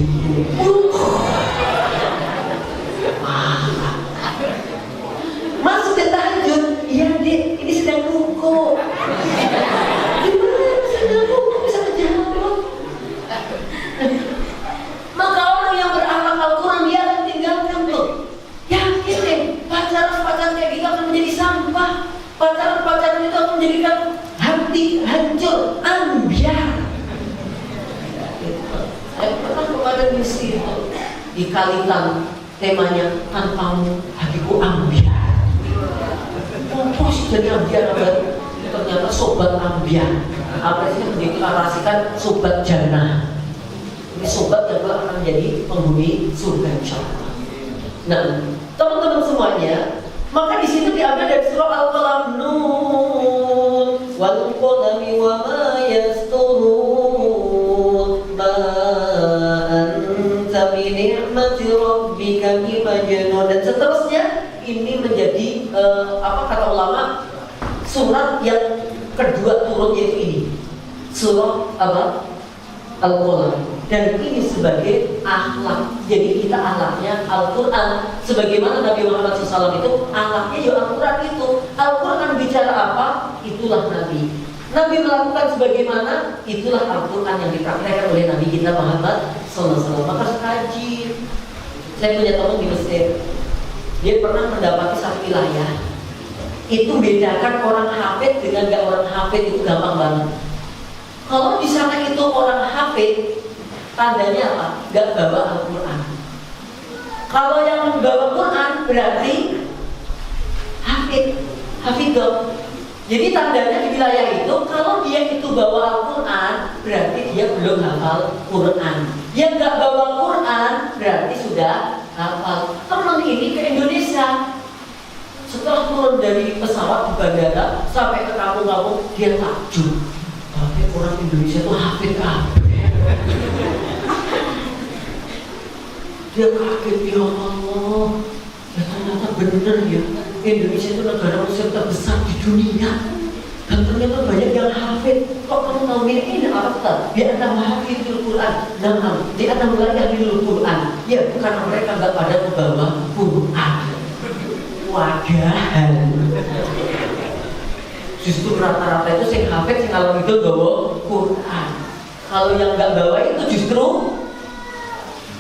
Mas sudah tahajud? Iya Dik, ini sedang ruku. Gimana sedang ruku bisa menjawab? Maka orang yang beramal Al-Quran dia akan tinggalkan tuh. Yakin deh, pacaran-pacaran kayak gitu akan menjadi sampah. Pacaran-pacaran itu akan menjadikan hati hancur, ambiar. Saya pernah kemarin misi itu di Kalitan, temanya tanpamu hatiku ambiar. Terus jadi ambiar apa? Ternyata sobat ambiar. Apa sih mendeklarasikan sobat jannah. Ini sobat yang akan menjadi penghuni surga insyaallah. Nah, teman-teman semuanya, maka di situ diambil dari surah Al-Qalam, Nun wal qalami wa ma yasturun ma anta bi ni'mati rabbika bimajnun, dan seterusnya. Ini menjadi apa kata ulama, surat yang kedua turun yaitu ini, surah apa? Al-Qalam. Dan ini sebagai akhlak. Jadi kita akhlaknya Al-Quran. Sebagaimana Nabi Muhammad SAW itu akhlaknya ya Al-Quran itu. Al-Quran bicara apa? Itulah Nabi. Nabi melakukan sebagaimana, itulah Al-Quran yang dipraktikkan oleh Nabi kita Muhammad SAW. Maka kaji. Saya punya teman di Mesir. Dia pernah mendapati satu wilayah. Itu bedakan orang hafid dengan gak orang hafid itu gampang banget. Kalau di sana itu orang hafid, tandanya apa? Gak bawa Al-Quran. Kalau yang bawa Quran berarti hafid, hafidh. Jadi tandanya di wilayah itu, kalau dia itu bawa Al-Quran, berarti dia belum hafal Quran. Yang gak bawa Quran berarti sudah hafal. Teman ini ke Indonesia, setelah turun dari pesawat di bandara sampai ke kampung-kampung, dia takjub. Tapi orang Indonesia itu hafid kabeh. Dia kaget, ya Allah, ya ternyata benar ya, Indonesia itu negara muslim terbesar di dunia. Dan ternyata banyak yang hafid. Kok kamu tahu ini apa? Dia ada hafidul Quran. Nah, dia ada hafidul Quran. Ya, karena mereka nggak pada membawa Quran. Wagahan. Justru rata-rata itu sing hafid, sing kalau itu bawa Quran. Kalau yang nggak bawa itu justru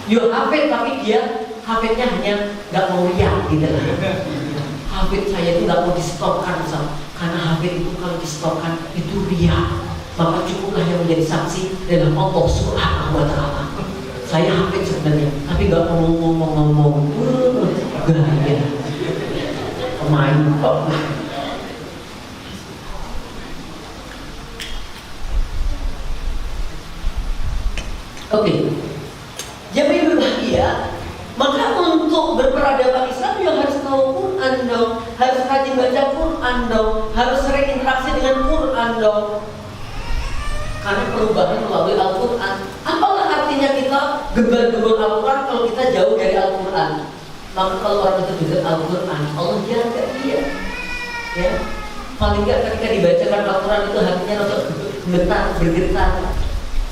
yo hafid, tapi dia hafidnya hanya nggak mau lihat gitu. Hafid saya itu nggak mau di-stopkan, karena hafid itu kalau di-stopkan itu riya. Maka cukuplah yang menjadi saksi dalam Allah Subhanahu wa Ta'ala. Saya hafid sebenarnya, tapi nggak mau ngomong. Gaya pemain kok. Oke. Jami'ul Bahiyah. Maka untuk berperadaban Islam ya harus tahu Quran dong, harus rajin baca Quran dong, harus sering interaksi dengan Quran dong. Karena perubahan melalui Al-Quran. Apalah artinya kita gembar-gembar Al-Quran kalau kita jauh dari Al-Quran? Maka kalau orang itu dekat Al-Quran, Allah jaga dia. Ya, paling nggak ketika dibacakan Al-Quran itu hatinya rasa bergetar.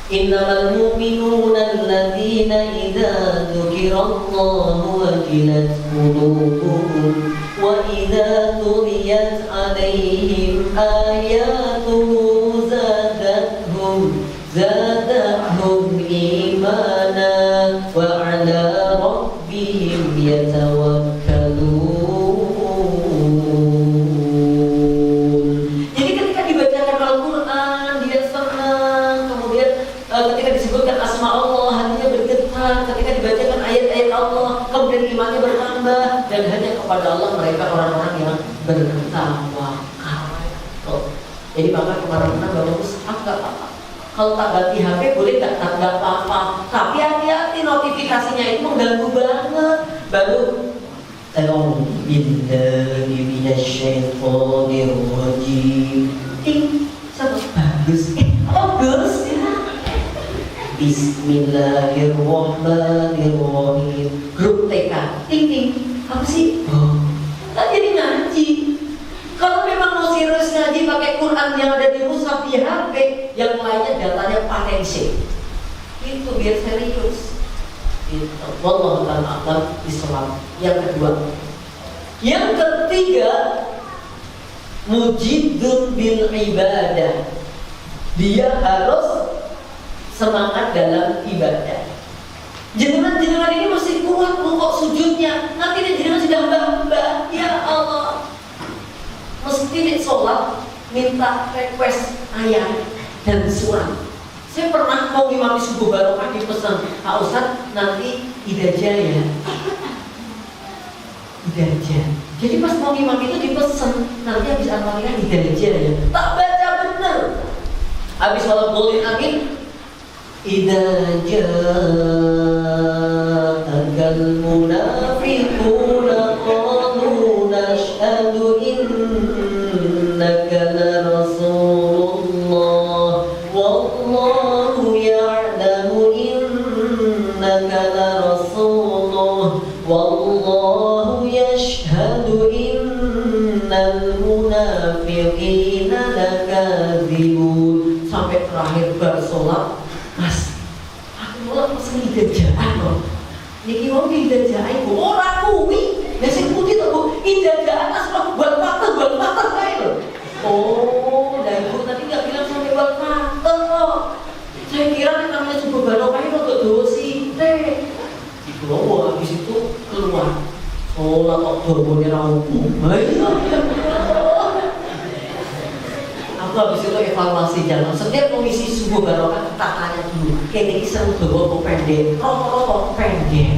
Innamal mu'minuna alladzina idza dzukirallahu wajilat qulubuhum wa idza tuliyat 'alaihim ayatuhu zadatuhum imana wa 'ala rabbihim yatawakkalun. Jadi ketika dibacakan Al-Quran dia senang, kemudian ketika disebutkan asma Allah hatinya bergetar, ketika dibacakan ayat-ayat Allah kemudian imannya bertambah, dan hanya kepada Allah mereka orang-orang yang bertawakal. Jadi maka kemana-mana bagus, nggak apa-apa. Kalau tak ganti HP boleh nggak apa-apa. Tapi hati-hati notifikasinya itu mengganggu banget. Baru A'udzubillahi minasyaitonirrajim. Sama bagus. Bagus ya. Bismillahirrahmanirrahim. Grup TK. Ting. Apa sih? Tak jadi ngaji. Kalau memang mau serius ngaji pakai Quran yang ada di mushaf di HP, yang lainnya datanya patensi. Itu biar serius. Itu. Wallahu ta'ala a'lam bishawab. Yang kedua. Yang ketiga, mujidun bil ibadah. Dia harus semangat dalam ibadah. Jenengan ini masih kuat kok sujudnya. Nanti jenengan sudah hamba-hamba. Ya Allah. Mesti nih sholat minta request ayat dan surat. Saya pernah mau imami subuh barokah dipesan, Pak Ustadz nanti idajah ya. Idajah. Jadi pas mau imam itu dipesan nanti habis al-fatihah idajah ya. Tak baca bener. Habis sholat boleh amin. Idajah munafiquna qalu nashhadu innaka la rasulullah wallahu ya'lamu innaka la rasulullah wallahu yashhadu innal munafiqina lakadzibun. Sampai terakhir bersolat, Mas, aku mulai pesen idajah loh. Niki wong idajah ora kuwi. Ya sing putih to, Bu. Idajah atas buat patah kae lho. Oh, dan Ibu tadi enggak bilang sampai buat patah kok. Saya kira yang namanya subuh barokah itu untuk dosi. Ibu habis itu keluar. Oh, lah kok dormone ra umum. Aku habis itu evaluasi jalan. Setiap komisi subuh barokah tak tanya dulu. Kene iki seru dawa kok pendek. Rata-rata pendek.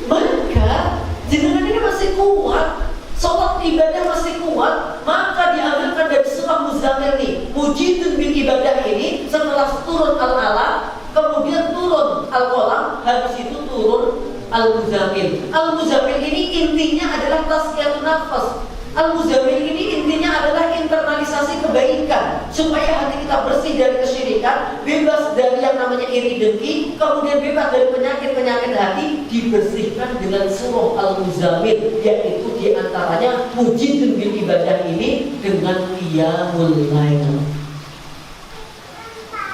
Maka jenengan ini masih kuat, sholat ibadah masih kuat, maka diambilkan dari surah Muzammil ini. Mujidun bil ibadah ini setelah turun al-alaq, kemudian turun al-qalam, habis itu turun al-Muzammil. Al-Muzammil ini intinya adalah tazkiyatun nafas. Al-Muzammil ini intinya adalah internalisasi kebaikan supaya hati kita bersih dari kesyirikan, bebas dari yang namanya iri dengki, kemudian bebas dari penyakit-penyakit hati, dibersihkan dengan surah Al-Muzammil, yaitu diantaranya mujidun bil ibadah ini dengan qiyamul lail.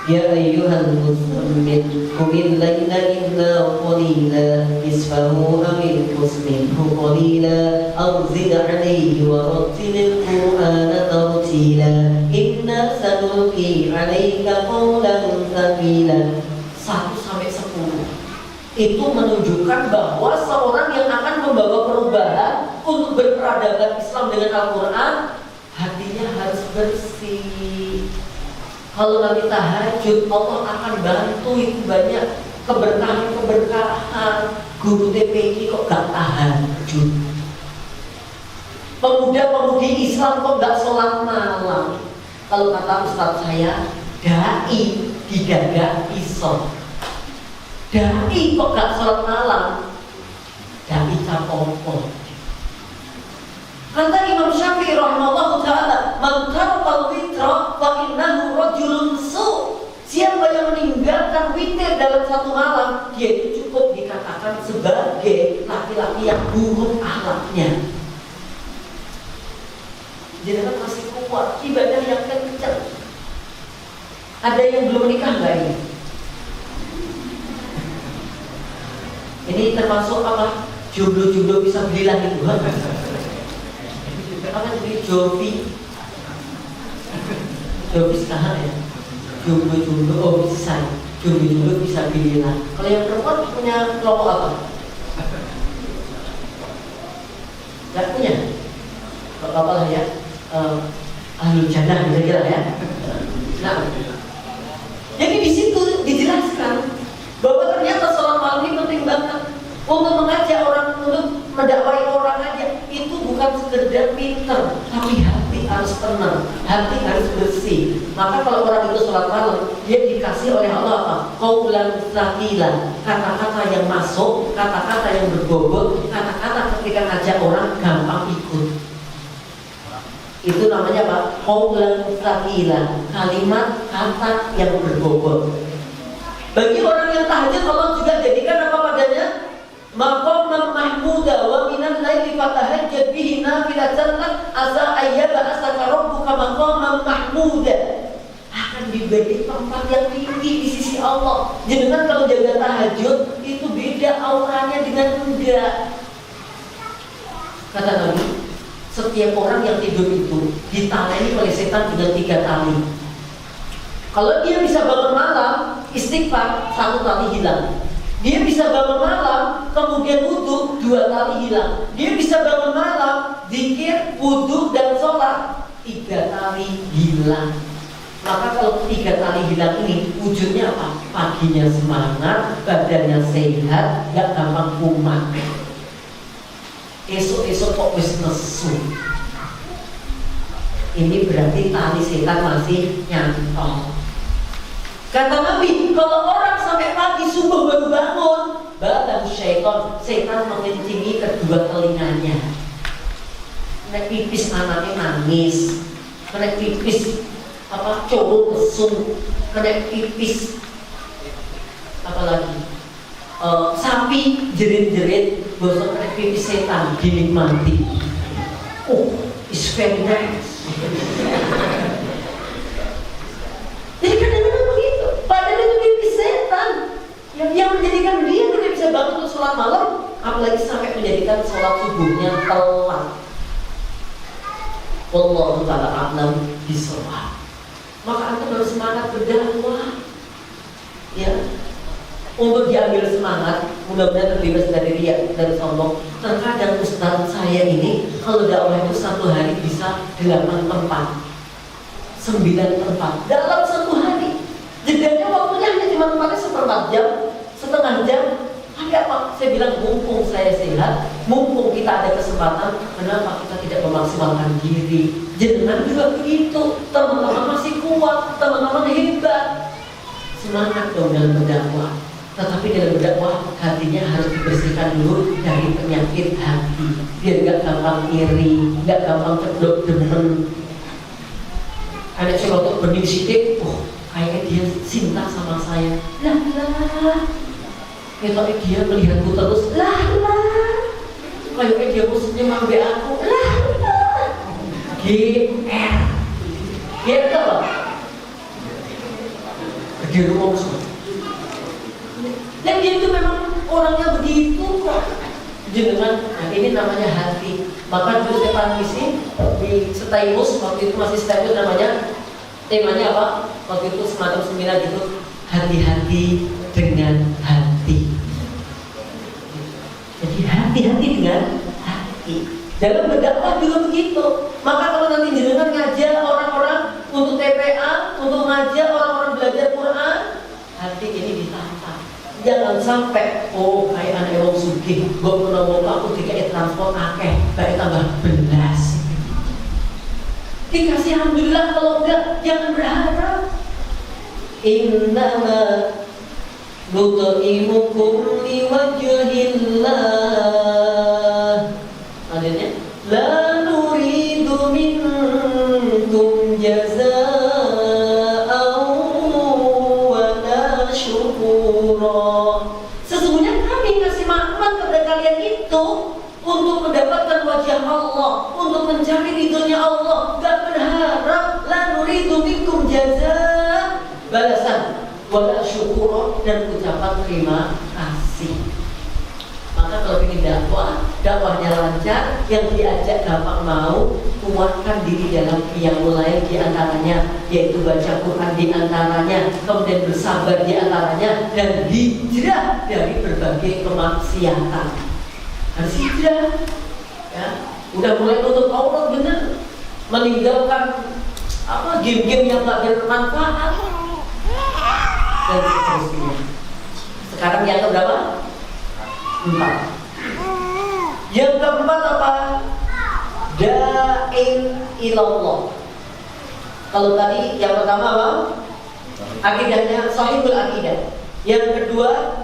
Ya ayyuhal muzammil qumil laila illa qalila nisfahu aw inqus minhu qalila aw zid 'alayhi wa rattilil qur'ana tartila inna sanulqi 'alayka qawlan thaqila. 1 sampai 10 itu menunjukkan bahwa seorang yang akan membawa perubahan untuk berperadaban Islam dengan Al-Quran, hatinya harus bersih. Kalau nanti tahajud, Allah akan bantu itu banyak keberkahan. Guru TPI kok gak tahajud? Pemuda-pemudi Islam kok gak sholat malam? Kalau kata Ustaz saya, dai di dada pisau. Dai kok gak sholat malam? Dai capopo. Kata Imam Syafi'i rahimahullah taala, "Man taraka witra fa innahu rajulun su." Siapa yang meninggalkan witir dalam satu malam, dia itu cukup dikatakan sebagai laki-laki yang buruk akhlaknya. Jangan masih kuat ibadah yang kencang. Ada yang belum nikah nggak ini? Ini termasuk apa? Jomblo-jomblo bisa beli lagi Tuhan. Apa jadi Jovi sekarang ya? Jomblo-jomblo, oh bisa. Jomblo-jomblo bisa beli lagi. Kalau yang perempuan punya kelompok apa? Gak punya? Kalau apa lah ya? Ahlul jannah kira-kira ya. Nah, jadi di situ dijelaskan bahwa ternyata sholat malam ini penting banget untuk mengajak orang, untuk mendakwai orang aja. Itu bukan sekedar pinter, tapi hati harus tenang, hati harus bersih. Maka kalau orang itu sholat malam, dia dikasih oleh Allah apa? Qaulan tsaqilan, kata-kata yang masuk, kata-kata yang berbobot, kata-kata ketika ngajak orang gampang ikut. Itu namanya apa? Qaulan tsaqilan, kalimat kata yang berbobot. Bagi orang yang tahajud, Allah juga jadikan apa padanya? Maqaman mahmuda wa minal laili fatahajjad bihi nafilatan lak asa ayyaba asaka rabbuka maqaman mahmuda. Akan diberi tempat yang tinggi di sisi Allah. Jenengan kalau jaga tahajud itu beda auranya dengan enggak. Kata Nabi, setiap orang yang tidur itu ditaleni oleh setan dengan 3 tali. Kalau dia bisa bangun malam, istighfar 1 tali hilang. Dia bisa bangun malam, kemudian wudhu 2 tali hilang. Dia bisa bangun malam, zikir, wudhu dan sholat 3 tali hilang. Maka kalau 3 tali hilang ini wujudnya apa? Paginya semangat, badannya sehat, gak gampang kumat. Esok-esok kok wis nesu. Ini berarti tali setan masih nyantol. Kata Nabi, kalau orang sampai pagi subuh baru bangun, badan syaitan, setan mengencingi kedua telinganya. Nek pipis anaknya nangis, nek pipis apa cowok mesum, nek pipis apalagi sapi jerit-jerit, bosok nek pipis setan dinikmati. Oh, it's very nice. Jadi kadang-kadang begitu. Padahal itu mimpi setan yang menjadikan dia tidak bisa bangun untuk sholat malam, apalagi sampai menjadikan sholat subuhnya telat. Wallahu ta'ala a'lam bishawab. Maka antum harus semangat berdakwah, ya, untuk diambil semangat. Mudah-mudahan terbebas dari riya dan sombong. Terkadang ustaz saya ini kalau dakwah itu 1 hari bisa 8 tempat, 9 tempat dalam 1 hari. Jedanya waktunya hanya cuma tempatnya 1/4 jam, setengah jam. Tapi apa? Saya bilang mumpung saya sehat, mumpung kita ada kesempatan, kenapa kita tidak memaksimalkan diri? Jenengan juga begitu. Teman-teman masih kuat, teman-teman hebat. Semangat dong dalam berdakwah. Tetapi dalam berdakwah hatinya harus dibersihkan dulu dari penyakit hati, biar gak gampang iri, gak gampang ceblok demen. Ada celotok bening sidik, kayaknya dia cinta sama saya. Lah, kayaknya dia melihatku terus. Kayaknya dia musuhnya mambe aku. GR. GR itu apa? Gede rumah musuh. Dan dia itu memang orangnya begitu kok. Jenengan, nah ini namanya hati. Maka dulu saya pangisi di Setaimus, waktu itu masih Setaimus namanya, temanya apa? Waktu itu semacam seminar gitu, hati-hati dengan hati. Jadi hati-hati dengan hati. Dalam berdakwah juga begitu. Maka kalau nanti jenengan ngajak orang-orang untuk TPA, untuk ngajak orang-orang belajar Quran, hati ini ditata. Jangan sampai, kayak anak wong sugih, gua menolong aku dikasih transport akeh, kayak tambah belas. Dikasih alhamdulillah, kalau enggak jangan berharap. Innama nut'imukum liwajhillah. Adanya la wajah Allah, untuk mencari ridhonya Allah, gak berharap la nuridu minkum jazaa, balasan wala syukur dan ucapan terima kasih. Maka kalau ingin dakwahnya lancar, yang diajak gampang mau, kuatkan diri dalam qiyamul lail di antaranya, yaitu baca Quran di antaranya, kemudian bersabar di antaranya, dan hijrah dari berbagai kemaksiatan. Harus hijrah, ya. Udah mulai tutup aurat bener, meninggalkan game-game yang gak bermanfaat dan seterusnya. Sekarang yang keberapa? 4. Yang keempat apa? Da'in ilallah. Kalau tadi yang pertama apa? Akidahnya sahihul akidah. Yang kedua,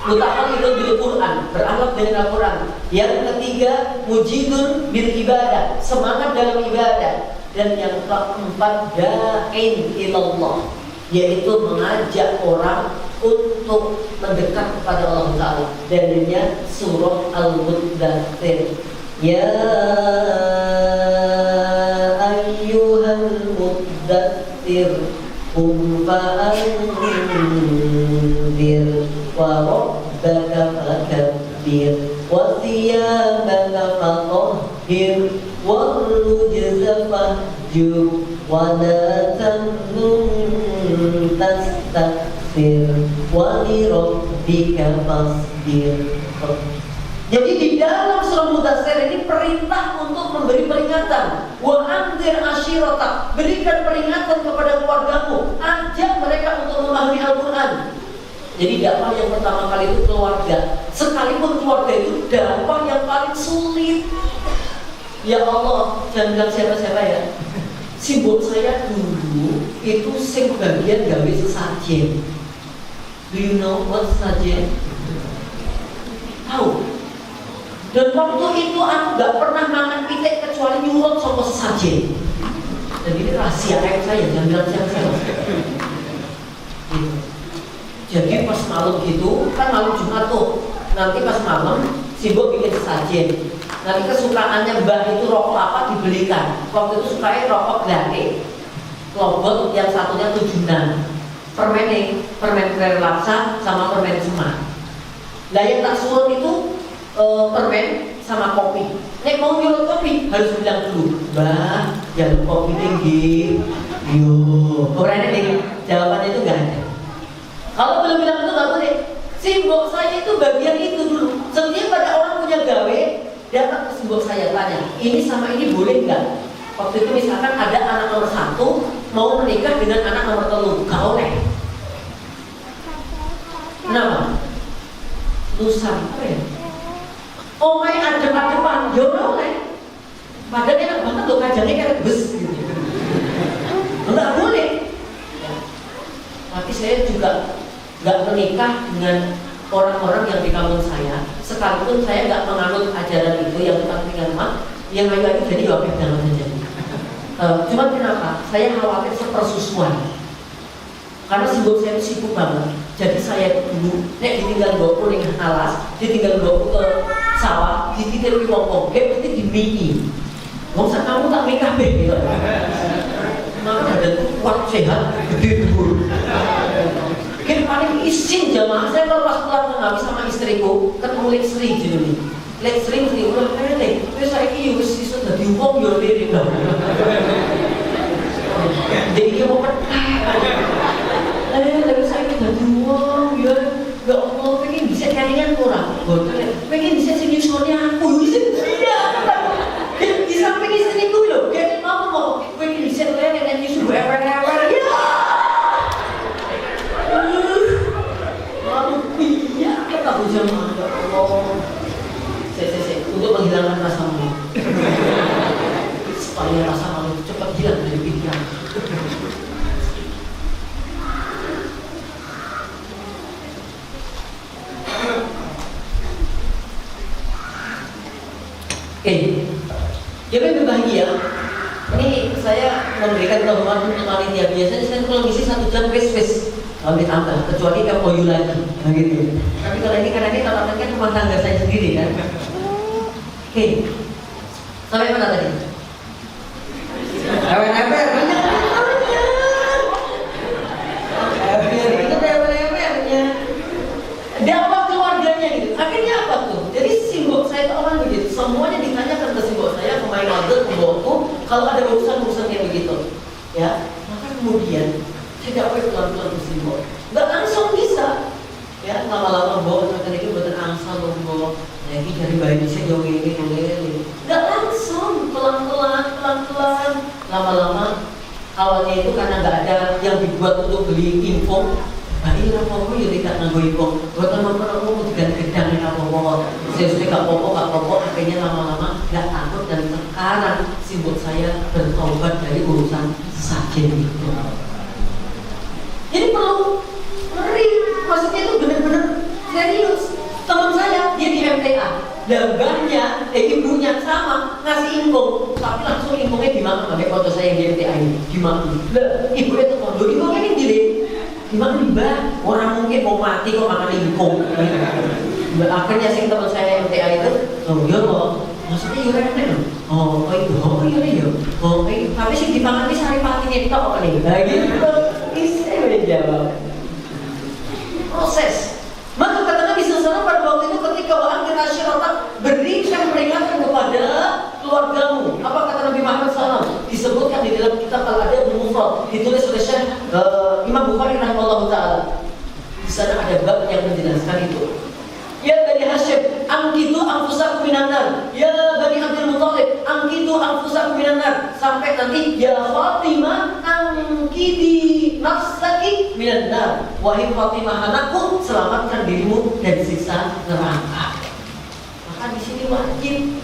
muta'alliqun bil Quran, berakhlak dengan Al-Quran. Yang ketiga, mujidun bil ibadah, semangat dalam ibadah. Dan yang keempat, da'in ilallah, yaitu mengajak orang untuk mendekat kepada Allah Ta'ala. Dalilnya surah Al-Muddathir. Ya ayyuhal muddathir qum fa'anzir wa rabbaka fakabbir wa thiyabaka fatahhir wal rujza fahjur wa la tamnun tastakbir wa li rabbika fasbir. Jadi di dalam surah Muddathir ini perintah untuk memberi peringatan. Wa anzir ashiratak, berikan peringatan kepada keluargamu, ajak mereka untuk memahami Al-Quran. Jadi dakwah yang pertama kali itu keluarga. Sekalipun keluarga itu dakwah yang paling sulit. Ya Allah, jangan bilang siapa-siapa ya. Simbol saya dulu itu sing bagian gawe sesajen. Do you know what sesajen? Tahu? Dan waktu itu aku gak pernah makan pitik kecuali nyurut sama sesajen. Dan ini rahasia ayam saya, jangan bilang siapa-siapa. Gitu. Jadi pas malam gitu, kan malam Jumat tuh, nanti pas malam Simbok bikin sesajen. Nanti kesukaannya Mbak itu rokok apa dibelikan. Waktu itu sukanya rokok gratis, Klobot yang satunya 76. Permen kue laksa sama permen semak. Nah yang tak suruh itu permen sama kopi. Nek mau nyuruh kopi harus bilang dulu, Mbak, jangan kopi tinggi. Yo, orangnya tinggi. Jawabannya itu nggak ada. Kalau belum bilang itu nggak boleh. Simbol saya itu bagian itu dulu. Setiap pada orang punya gawe, datang ke simbol saya tanya, ini sama ini boleh nggak? Waktu itu misalkan ada anak nomor 1 mau menikah dengan anak nomor 3, nggak boleh. Kenapa? Lusa apa ya? Oh my adep-adepan, yo boleh. Padahal enak banget loh, kajangnya kayak bus gitu. Enggak boleh. Ya. Tapi saya juga nggak menikah dengan orang-orang yang di kampung saya. Sekalipun saya nggak menganut ajaran itu yang tentang tinggal mak, yang ayu-ayu jadi wabih dalam saja. Cuman kenapa? Saya khawatir sepersusuan. Karena simbol saya itu sibuk banget. Jadi saya dulu, nek ditinggal bawa kuning alas, ditinggal bawa ke sawah, dititip wong-wong, kayak berarti di mini. Nggak usah kamu tak nikah be, gitu. Maka ada kuat sehat, gede dulu. Kayak paling izin jamaah saya kalau pas pulang habis sama istriku, ketemu lek Sri gitu nih. Lek Sri mesti udah lek, terus saya ini wis iso dadi wong yo lirik lah. Jadi dia mau tapi saya dadi wong ya, ya Allah pengen bisa kalingan kurang. Pengen bisa sing nyusone aku, tidak. Di samping istriku lho, kayak mau pengen bisa leren dan nyusul ewer-ewer. Ya. Lalu iya, aku jamaah ya Allah. Saya untuk menghilangkan rasa malu. Supaya rasa malu cepat hilang dari pikiran. Oke, jadi berbahagia. Ini saya memberikan kehormatan untuk panitia. Biasanya saya kalau ngisi 1 jam wes kalau ditambah, kecuali MOU lagi, gitu. Tapi kalau ini karena ini tatapan kan rumah tangga saya sendiri kan. Oke, Sampai mana tadi? MPR banyak. Itu MPR-nya. Dakwah keluarganya gitu. Akhirnya apa tuh? Jadi simbol saya itu orang begitu. Semuanya ditanyakan ke simbol saya, ke main order, ke bawahku. Kalau ada urusan-urusan kayak begitu, ya. Maka kemudian saya dakwah pelan-pelan ke simbol. Nggak langsung bisa. Ya, lama-lama bawa akan itu buatan angsa lombok. Nah, ini dari bayi saya jauh ini. Nggak langsung, pelan-pelan. Lama-lama awalnya itu karena nggak ada yang dibuat untuk beli info. Nah, ini apa-apa ya tidak nganggo info. Buatan apa-apa mau diganti-ganti apa-apa. Saya sudah nggak apa-apa. Akhirnya lama-lama nggak takut dan sekarang simbol saya bertobat dari urusan sajen itu. Jadi perlu ngeri, maksudnya itu benar-benar serius. Teman saya, dia di MTA, dambahnya, ibunya sama, ngasih info, tapi langsung infonya dimakan. Ada foto saya di MTA ini, dimakan. Lah, ibu itu kondo, info ini gini, dimakan mbak, orang mungkin mau mati kok makan info. Akhirnya sih teman saya MTA itu, oh iya kok, maksudnya iya kan? Oh iya. Tapi sih dimakan ini saripatinya itu apa nih? Nah gitu, bisa menjawab. Proses. Maka katakan di sana pada waktu itu ketika wa'andir asyiratak, berikan peringatan kepada keluargamu. Apa kata Nabi Muhammad SAW? Disebutkan di dalam kitab Al-Adab Al-Mufrad, ditulis oleh Syekh Imam Bukhari rahimahullah ta'ala. Di sana ada bab yang menjelaskan itu. Ya Bani Hashim, angkitu anfusakum minan nar. Ya Bani Abdul Muthalib, angkitu anfusakum minan nar. Sampai nanti ya Fatimah, angkidi nafsaki minan nar. Wahai Fatimah anakku, selamatkan dirimu dari siksa neraka. Maka di sini wajib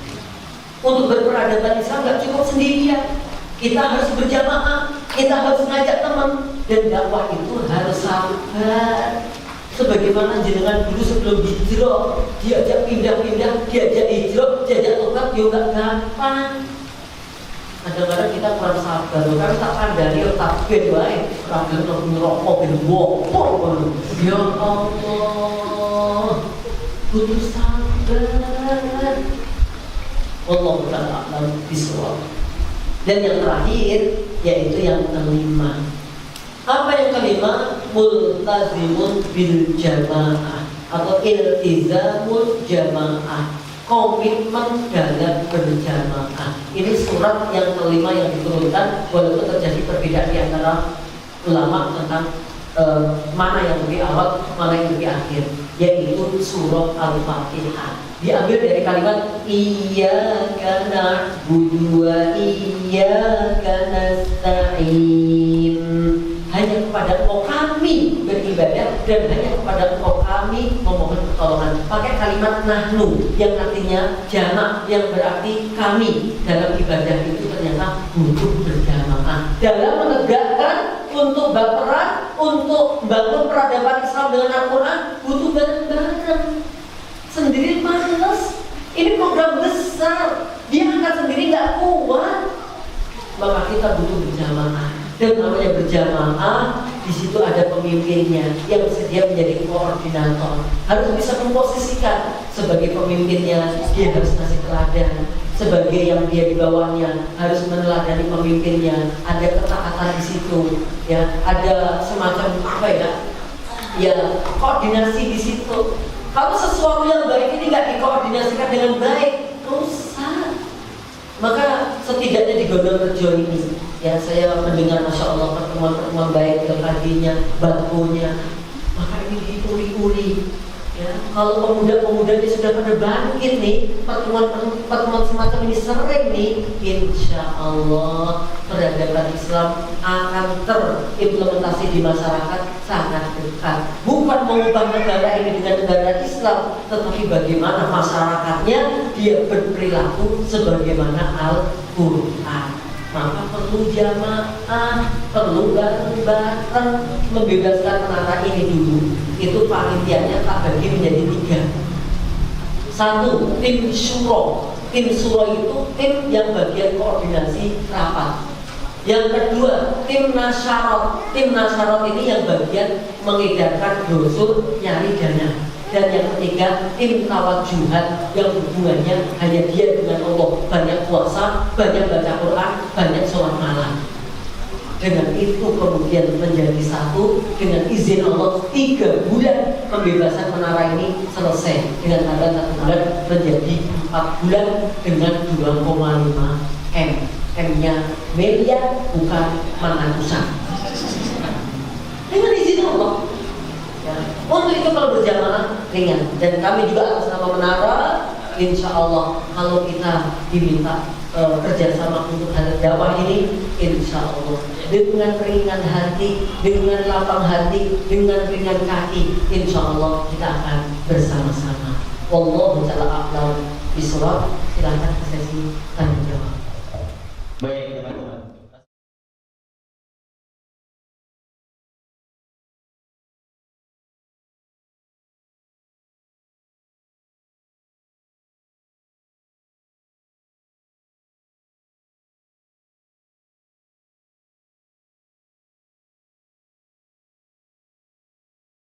untuk berperadaban Islam gak cukup sendirian. Kita harus berjamaah, kita harus ngajak teman, dan dakwah itu harus sabar. Sebagaimana jenengan dulu sebelum hijrah, diajak pindah-pindah, diajak hijrah, diajak tobat, juga gampang. Kadang-kadang kita kurang sabar, kan tak kandani, tak ben-ben, kadang ngerokok, ben-wopor. Ya Allah, butuh sabar. Wallahu ta'ala a'lam bishawab. Dan yang terakhir, yaitu yang kelima. Apa yang kelima? Multazimun bil jamaah atau iltizamul jamaah, komitmen dalam berjamaah. Ini surat yang kelima yang diturunkan, walaupun terjadi perbedaan di antara ulama tentang mana yang lebih awal, mana yang lebih akhir, yaitu surat Al-Fatihah. Diambil dari kalimat iyyaka na'budu wa iyyaka nasta'in. Hanya kepada Engkau kami beribadah dan hanya kepada Engkau kami memohon pertolongan. Pakai kalimat nahnu yang artinya jamak, yang berarti kami. Dalam ibadah itu ternyata butuh berjamaah. Dalam menegakkan, untuk baperan, untuk membangun peradaban Islam dengan Al-Quran, butuh bareng-bareng. Sendiri males. Ini program besar, dia angkat sendiri nggak kuat. Maka kita butuh berjamaah. Dan namanya berjamaah, di situ ada pemimpinnya yang bersedia menjadi koordinator. Harus bisa memposisikan sebagai pemimpinnya, dia harus ngasih teladan. Sebagai yang dia di bawahnya harus meneladani pemimpinnya. Ada ketaatan di situ, ya. Ada semacam apa ya koordinasi di situ. Kalau sesuatu yang baik ini nggak dikoordinasikan dengan baik, rusak. Maka setidaknya di Gondol Rejo ini, ya saya mendengar Masya Allah pertemuan-pertemuan baik tadinya, batunya. Maka ini diuri-uri. Ya, kalau pemuda-pemuda ini sudah pada bangkit nih, pertemuan semacam ini sering nih, insya Allah peradaban Islam akan terimplementasi di masyarakat sangat dekat. Bukan mengubah negara ini dengan negara Islam, tetapi bagaimana masyarakatnya dia berperilaku sebagaimana Al-Quran. Maka perlu jamaah, perlu bareng-bareng, membebaskan anak ini dulu. Itu panitianya tak bagi menjadi 3. 1, tim syuro. Tim syuro itu tim yang bagian koordinasi rapat. Yang kedua, tim nasyarat. Tim nasyarat ini yang bagian mengedarkan brosur nyari dana. Dan yang ketiga, tim tawajuhat yang hubungannya hanya dia dengan Allah. Banyak puasa, banyak baca Quran, banyak sholat malam. Dengan itu kemudian menjadi satu. Dengan izin Allah 3 bulan pembebasan menara ini selesai. Dengan ada 1 bulan menjadi 4 bulan dengan 2,5 M. M-nya miliar bukan mangatusan. Dengan izin Allah. Ya. Untuk itu kalau berjamaah ringan. Dan kami juga atas nama menara, insya Allah kalau kita diminta kerjasama untuk dakwah ini, insya Allah dengan ringan hati, dengan lapang hati, dengan ringan kaki, insya Allah kita akan bersama-sama. Wallahu ta'ala a'lam bishawab. Silakan sesi tanya jawab. Baik teman-teman.